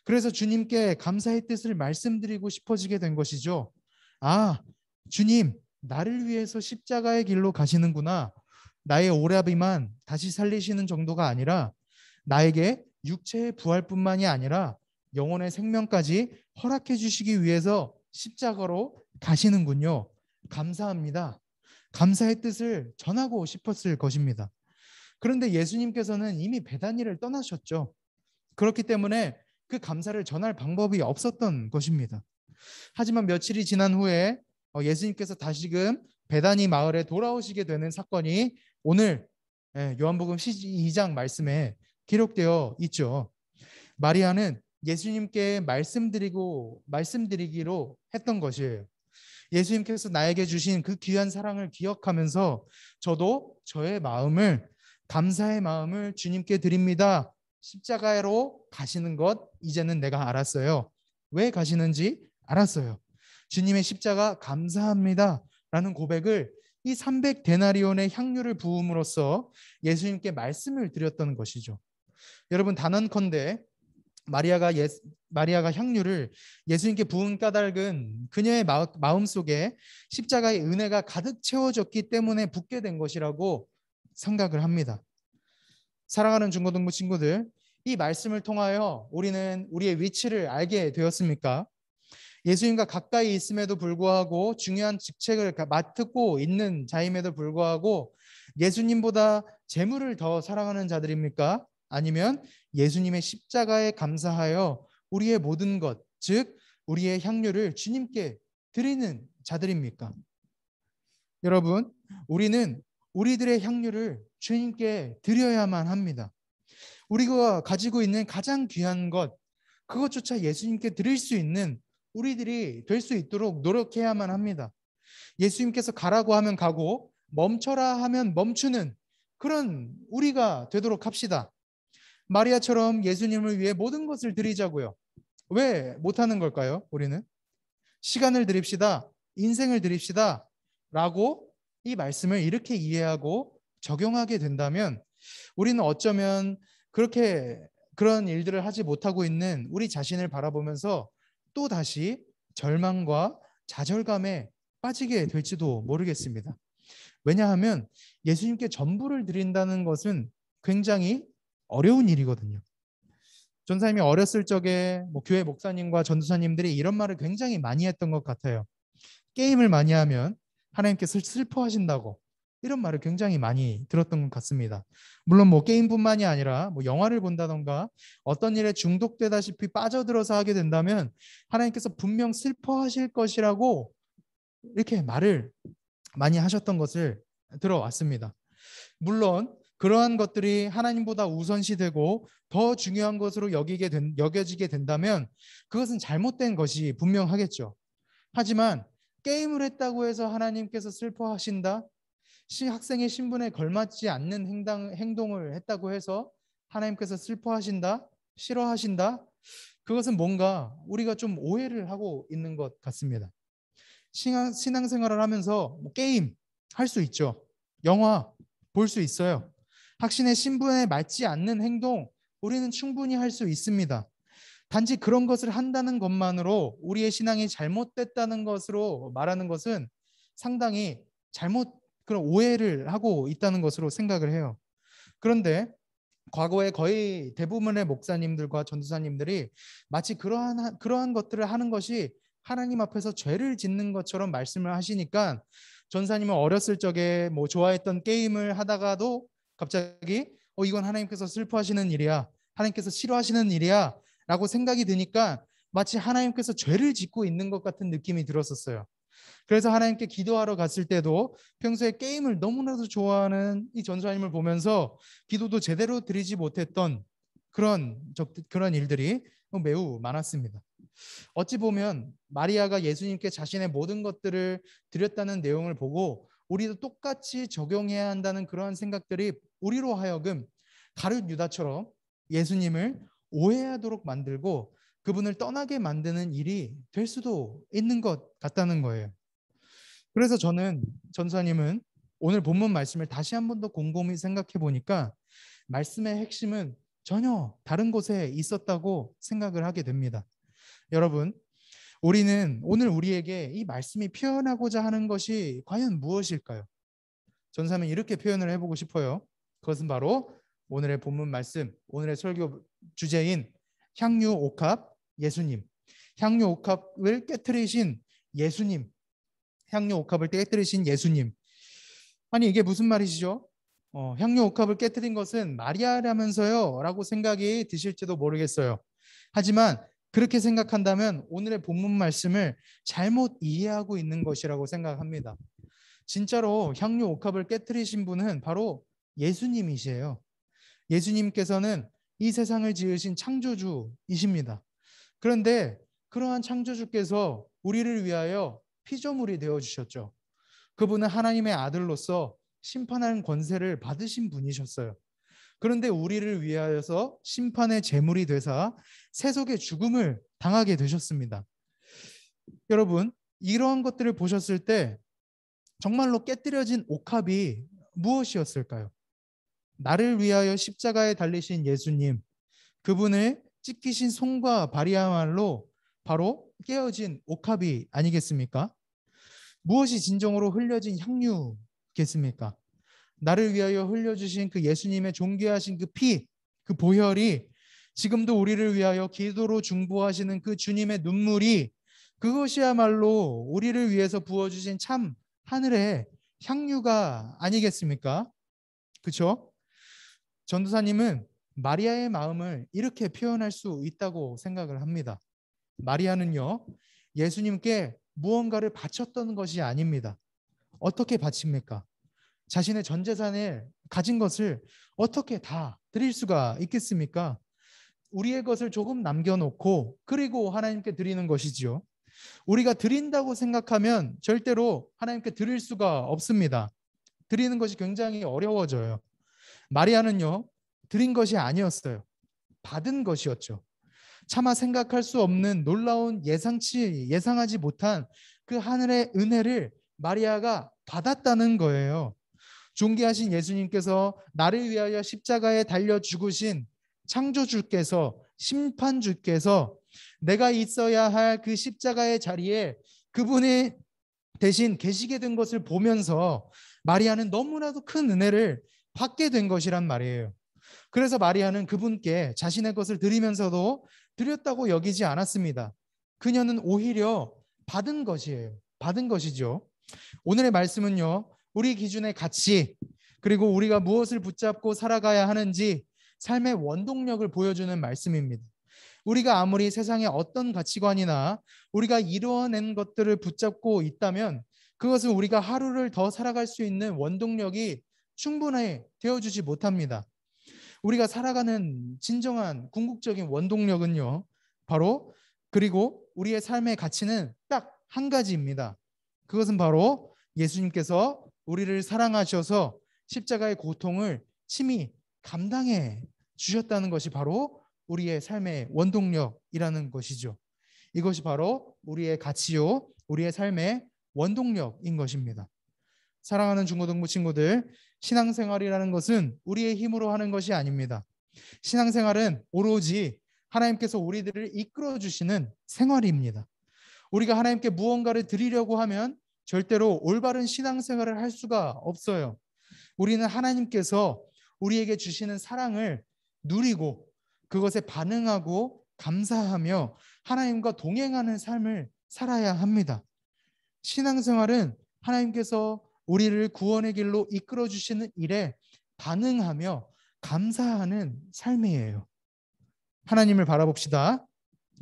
그래서 주님께 감사의 뜻을 말씀드리고 싶어지게 된 것이죠. 아, 주님, 나를 위해서 십자가의 길로 가시는구나. 나의 오라비만 다시 살리시는 정도가 아니라 나에게 육체의 부활뿐만이 아니라 영혼의 생명까지 허락해 주시기 위해서 십자가로 가시는군요. 감사합니다. 감사의 뜻을 전하고 싶었을 것입니다. 그런데 예수님께서는 이미 베다니를 떠나셨죠. 그렇기 때문에 그 감사를 전할 방법이 없었던 것입니다. 하지만 며칠이 지난 후에 예수님께서 다시금 베다니 마을에 돌아오시게 되는 사건이 오늘 요한복음 12장 말씀에 기록되어 있죠. 마리아는 예수님께 말씀드리기로 했던 것이에요. 예수님께서 나에게 주신 그 귀한 사랑을 기억하면서 저도 저의 마음을, 감사의 마음을 주님께 드립니다. 십자가로 가시는 것 이제는 내가 알았어요. 왜 가시는지 알았어요. 주님의 십자가 감사합니다 라는 고백을, 이 300데나리온의 향유를 부음으로써 예수님께 말씀을 드렸던 것이죠. 여러분, 단언컨대 마리아가 향유를 예수님께 부은 까닭은 그녀의 마음 속에 십자가의 은혜가 가득 채워졌기 때문에 붓게 된 것이라고 생각을 합니다. 사랑하는 중고등부 친구들, 이 말씀을 통하여 우리는 우리의 위치를 알게 되었습니까? 예수님과 가까이 있음에도 불구하고, 중요한 직책을 맡고 있는 자임에도 불구하고 예수님보다 재물을 더 사랑하는 자들입니까? 아니면 예수님의 십자가에 감사하여 우리의 모든 것, 즉 우리의 향유를 주님께 드리는 자들입니까? 여러분, 우리는 우리들의 향유를 주님께 드려야만 합니다. 우리가 가지고 있는 가장 귀한 것, 그것조차 예수님께 드릴 수 있는 우리들이 될 수 있도록 노력해야만 합니다. 예수님께서 가라고 하면 가고 멈춰라 하면 멈추는 그런 우리가 되도록 합시다. 마리아처럼 예수님을 위해 모든 것을 드리자고요. 왜 못하는 걸까요? 우리는 시간을 드립시다, 인생을 드립시다 라고 이 말씀을 이렇게 이해하고 적용하게 된다면, 우리는 어쩌면 그런 일들을 하지 못하고 있는 우리 자신을 바라보면서 또 다시 절망과 좌절감에 빠지게 될지도 모르겠습니다. 왜냐하면 예수님께 전부를 드린다는 것은 굉장히 어려운 일이거든요. 전사님이 어렸을 적에 교회 목사님과 전도사님들이 이런 말을 굉장히 많이 했던 것 같아요. 게임을 많이 하면 하나님께서 슬퍼하신다고, 이런 말을 굉장히 많이 들었던 것 같습니다. 물론 게임뿐만이 아니라 영화를 본다던가 어떤 일에 중독되다시피 빠져들어서 하게 된다면 하나님께서 분명 슬퍼하실 것이라고 이렇게 말을 많이 하셨던 것을 들어왔습니다. 물론 그러한 것들이 하나님보다 우선시되고 더 중요한 것으로 여겨지게 된다면 그것은 잘못된 것이 분명하겠죠. 하지만 게임을 했다고 해서 하나님께서 슬퍼하신다? 학생의 신분에 걸맞지 않는 행동을 했다고 해서 하나님께서 슬퍼하신다? 싫어하신다? 그것은 뭔가 우리가 좀 오해를 하고 있는 것 같습니다. 신앙생활을 하면서 뭐 게임 할 수 있죠. 영화 볼 수 있어요. 확신의 신분에 맞지 않는 행동 우리는 충분히 할 수 있습니다. 단지 그런 것을 한다는 것만으로 우리의 신앙이 잘못됐다는 것으로 말하는 것은 상당히 그런 오해를 하고 있다는 것으로 생각을 해요. 그런데 과거에 거의 대부분의 목사님들과 전도사님들이 마치 그러한 것들을 하는 것이 하나님 앞에서 죄를 짓는 것처럼 말씀을 하시니까 전사님은 어렸을 적에 뭐 좋아했던 게임을 하다가도 갑자기 이건 하나님께서 슬퍼하시는 일이야, 하나님께서 싫어하시는 일이야 라고 생각이 드니까 마치 하나님께서 죄를 짓고 있는 것 같은 느낌이 들었었어요. 그래서 하나님께 기도하러 갔을 때도 평소에 게임을 너무나도 좋아하는 이 전사님을 보면서 기도도 제대로 드리지 못했던 그런 일들이 매우 많았습니다. 어찌 보면 마리아가 예수님께 자신의 모든 것들을 드렸다는 내용을 보고 우리도 똑같이 적용해야 한다는 그러한 생각들이 우리로 하여금 가룟 유다처럼 예수님을 오해하도록 만들고 그분을 떠나게 만드는 일이 될 수도 있는 것 같다는 거예요. 그래서 저는 전사님은 오늘 본문 말씀을 다시 한 번 더 곰곰이 생각해 보니까 말씀의 핵심은 전혀 다른 곳에 있었다고 생각을 하게 됩니다. 여러분, 우리는 오늘 우리에게 이 말씀이 표현하고자 하는 것이 과연 무엇일까요? 전사님은 이렇게 표현을 해보고 싶어요. 그것은 바로 오늘의 본문 말씀, 오늘의 설교 주제인 향유 옥합 예수님, 향유 옥합을 깨트리신 예수님, 향유 옥합을 깨뜨리신 예수님. 아니 이게 무슨 말이시죠? 향유 옥합을 깨뜨린 것은 마리아라면서요 라고 생각이 드실지도 모르겠어요. 하지만 그렇게 생각한다면 오늘의 본문 말씀을 잘못 이해하고 있는 것이라고 생각합니다. 진짜로 향유 옥합을 깨뜨리신 분은 바로 예수님이시에요. 예수님께서는 이 세상을 지으신 창조주이십니다. 그런데 그러한 창조주께서 우리를 위하여 피조물이 되어주셨죠. 그분은 하나님의 아들로서 심판하는 권세를 받으신 분이셨어요. 그런데 우리를 위하여서 심판의 제물이 되사 세속의 죽음을 당하게 되셨습니다. 여러분, 이러한 것들을 보셨을 때 정말로 깨뜨려진 옥합이 무엇이었을까요? 나를 위하여 십자가에 달리신 예수님, 그분을 찢기신 손과 발이야말로 바로 깨어진 옥합이 아니겠습니까? 무엇이 진정으로 흘려진 향유겠습니까? 나를 위하여 흘려주신 그 예수님의 존귀하신 그 피, 그 보혈이 지금도 우리를 위하여 기도로 중보하시는 그 주님의 눈물이 그것이야말로 우리를 위해서 부어주신 참 하늘의 향유가 아니겠습니까? 그렇죠? 전도사님은 마리아의 마음을 이렇게 표현할 수 있다고 생각을 합니다. 마리아는요, 예수님께 무언가를 바쳤던 것이 아닙니다. 어떻게 바칩니까? 자신의 전 재산을 가진 것을 어떻게 다 드릴 수가 있겠습니까? 우리의 것을 조금 남겨놓고 그리고 하나님께 드리는 것이지요. 우리가 드린다고 생각하면 절대로 하나님께 드릴 수가 없습니다. 드리는 것이 굉장히 어려워져요. 마리아는요, 드린 것이 아니었어요. 받은 것이었죠. 차마 생각할 수 없는 놀라운 예상하지 못한 그 하늘의 은혜를 마리아가 받았다는 거예요. 존귀하신 예수님께서 나를 위하여 십자가에 달려 죽으신 창조주께서, 심판주께서 내가 있어야 할 그 십자가의 자리에 그분이 대신 계시게 된 것을 보면서 마리아는 너무나도 큰 은혜를 받게 된 것이란 말이에요. 그래서 마리아는 그분께 자신의 것을 드리면서도 드렸다고 여기지 않았습니다. 그녀는 오히려 받은 것이에요. 받은 것이죠. 오늘의 말씀은요, 우리 기준의 가치, 그리고 우리가 무엇을 붙잡고 살아가야 하는지 삶의 원동력을 보여주는 말씀입니다. 우리가 아무리 세상의 어떤 가치관이나 우리가 이루어낸 것들을 붙잡고 있다면 그것은 우리가 하루를 더 살아갈 수 있는 원동력이 충분히 되어주지 못합니다. 우리가 살아가는 진정한 궁극적인 원동력은요, 바로 그리고 우리의 삶의 가치는 딱 한 가지입니다. 그것은 바로 예수님께서 우리를 사랑하셔서 십자가의 고통을 친히 감당해 주셨다는 것이 바로 우리의 삶의 원동력이라는 것이죠. 이것이 바로 우리의 가치요, 우리의 삶의 원동력인 것입니다. 사랑하는 중고등부 친구들, 신앙생활이라는 것은 우리의 힘으로 하는 것이 아닙니다. 신앙생활은 오로지 하나님께서 우리들을 이끌어 주시는 생활입니다. 우리가 하나님께 무언가를 드리려고 하면 절대로 올바른 신앙생활을 할 수가 없어요. 우리는 하나님께서 우리에게 주시는 사랑을 누리고 그것에 반응하고 감사하며 하나님과 동행하는 삶을 살아야 합니다. 신앙생활은 하나님께서 우리를 구원의 길로 이끌어 주시는 일에 반응하며 감사하는 삶이에요. 하나님을 바라봅시다.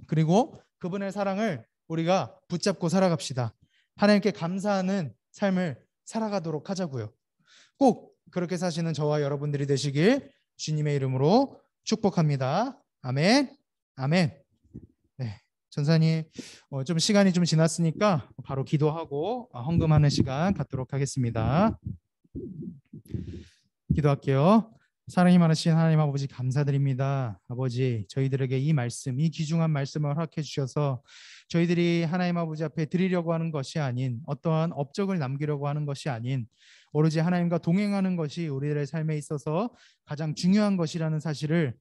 그리고 그분의 사랑을 우리가 붙잡고 살아갑시다. 하나님께 감사하는 삶을 살아가도록 하자고요. 꼭 그렇게 사시는 저와 여러분들이 되시길 주님의 이름으로 축복합니다. 아멘. 아멘. 네, 전사님, 좀 시간이 좀 지났으니까 바로 기도하고 헌금하는 시간 갖도록 하겠습니다. 기도할게요. 사랑이 많으신 하나님 아버지 감사드립니다. 아버지, 저희들에게 이 말씀, 이 귀중한 말씀을 허락해 주셔서 저희들이 하나님 아버지 앞에 드리려고 하는 것이 아닌, 어떠한 업적을 남기려고 하는 것이 아닌 오로지 하나님과 동행하는 것이 우리들의 삶에 있어서 가장 중요한 것이라는 사실을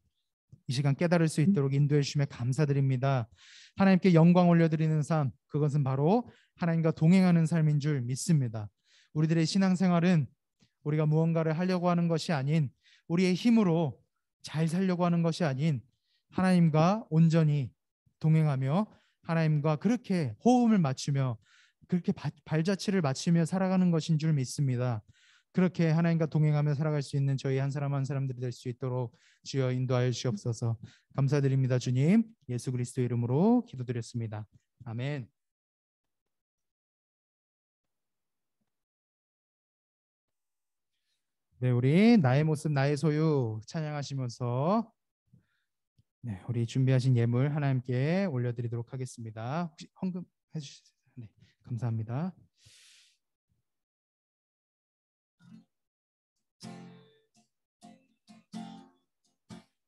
이 시간 깨달을 수 있도록 인도해 주심에 감사드립니다. 하나님께 영광 올려드리는 삶, 그것은 바로 하나님과 동행하는 삶인 줄 믿습니다. 우리들의 신앙생활은 우리가 무언가를 하려고 하는 것이 아닌, 우리의 힘으로 잘 살려고 하는 것이 아닌 하나님과 온전히 동행하며 하나님과 그렇게 호흡을 맞추며 그렇게 발자취를 맞추며 살아가는 것인 줄 믿습니다. 그렇게 하나님과 동행하며 살아갈 수 있는 저희 한 사람 한 사람들이 될 수 있도록 주여 인도하여 주시옵소서. 감사드립니다. 주님, 예수 그리스도 이름으로 기도드렸습니다. 아멘. 네, 우리 나의 모습 나의 소유 찬양하시면서 우리 준비하신 예물 하나님께 올려드리도록 하겠습니다. 혹시 헌금해 주시죠? 네, 감사합니다.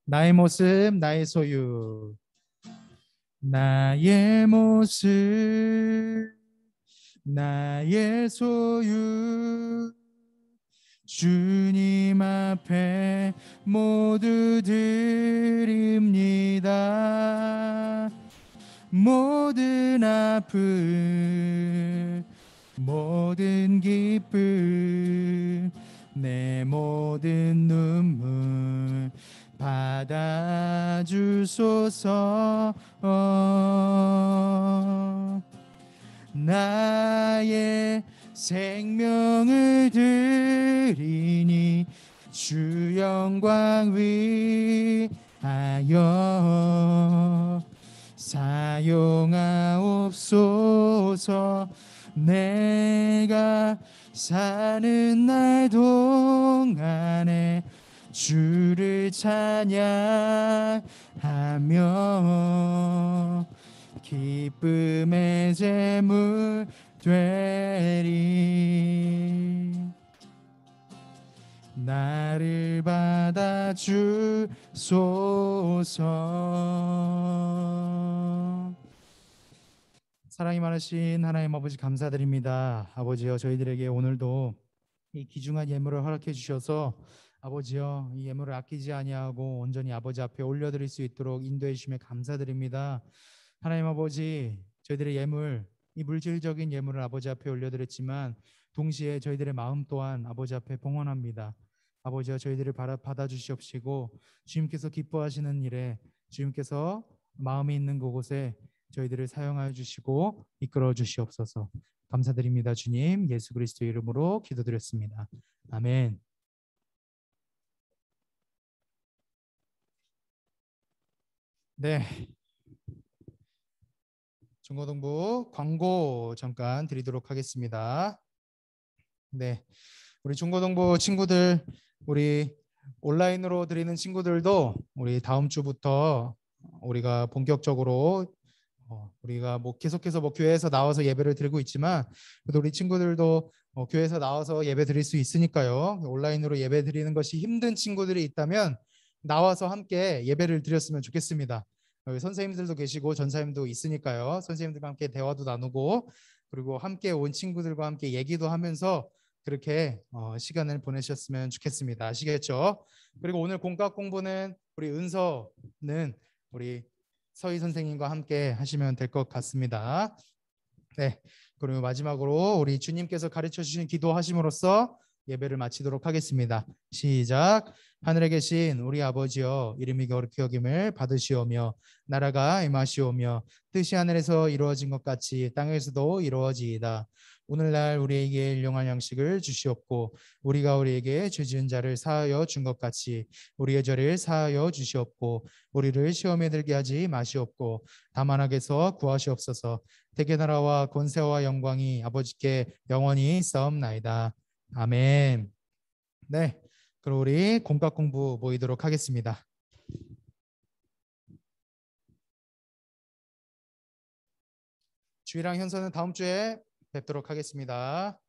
나의 모습 나의 소유, 나의 모습 나의 소유, 주님 앞에 모두 드립니다. 모든 아픔, 모든 기쁨, 내 모든 눈물 받아주소서. 나의 생명을 드리니 주 영광 위하여 사용하옵소서. 내가 사는 날 동안에 주를 찬양하며 기쁨의 제물 되리. 나를 받아 주소서. 사랑이 많으신 하나님 아버지 감사드립니다. 아버지여, 저희들에게 오늘도 이 귀중한 예물을 허락해 주셔서 아버지여, 이 예물을 아끼지 아니하고 온전히 아버지 앞에 올려드릴 수 있도록 인도해 주심에 감사드립니다. 하나님 아버지, 저희들의 예물, 이 물질적인 예물을 아버지 앞에 올려드렸지만 동시에 저희들의 마음 또한 아버지 앞에 봉헌합니다. 아버지여, 저희들을 받아주시옵시고 주님께서 기뻐하시는 일에, 주님께서 마음이 있는 그곳에 저희들을 사용하여 주시고 이끌어 주시옵소서. 감사드립니다. 주님, 예수 그리스도 이름으로 기도드렸습니다. 아멘. 네, 중고등부 광고 잠깐 드리도록 하겠습니다. 네, 우리 중고등부 친구들, 우리 온라인으로 드리는 친구들도 우리 다음 주부터 우리가 본격적으로 우리가 계속해서 교회에서 나와서 예배를 드리고 있지만 그래도 우리 친구들도 교회에서 나와서 예배 드릴 수 있으니까요. 온라인으로 예배 드리는 것이 힘든 친구들이 있다면 나와서 함께 예배를 드렸으면 좋겠습니다. 여기 선생님들도 계시고 전사님도 있으니까요. 선생님들과 함께 대화도 나누고 그리고 함께 온 친구들과 함께 얘기도 하면서 그렇게 시간을 보내셨으면 좋겠습니다. 아시겠죠? 그리고 오늘 공과 공부는 우리 은서는 우리 서희 선생님과 함께 하시면 될 것 같습니다. 네. 그리고 마지막으로 우리 주님께서 가르쳐 주신 기도하심으로써 예배를 마치도록 하겠습니다. 시작. 하늘에 계신 우리 아버지여, 이름이 거룩히 여김을 받으시오며 나라가 임하시오며 뜻이 하늘에서 이루어진 것 같이 땅에서도 이루어지이다. 오늘날 우리에게 일용할 양식을 주시옵고 우리가 우리에게 죄 지은 자를 사하여 준 것 같이 우리의 죄를 사하여 주시옵고 우리를 시험에 들게 하지 마시옵고 다만 악에서 구하시옵소서. 대개 나라와 권세와 영광이 아버지께 영원히 싸움나이다. 아멘. 네, 그럼 우리 공과 공부 모이도록 하겠습니다. 주희랑 현서는 다음 주에 뵙도록 하겠습니다.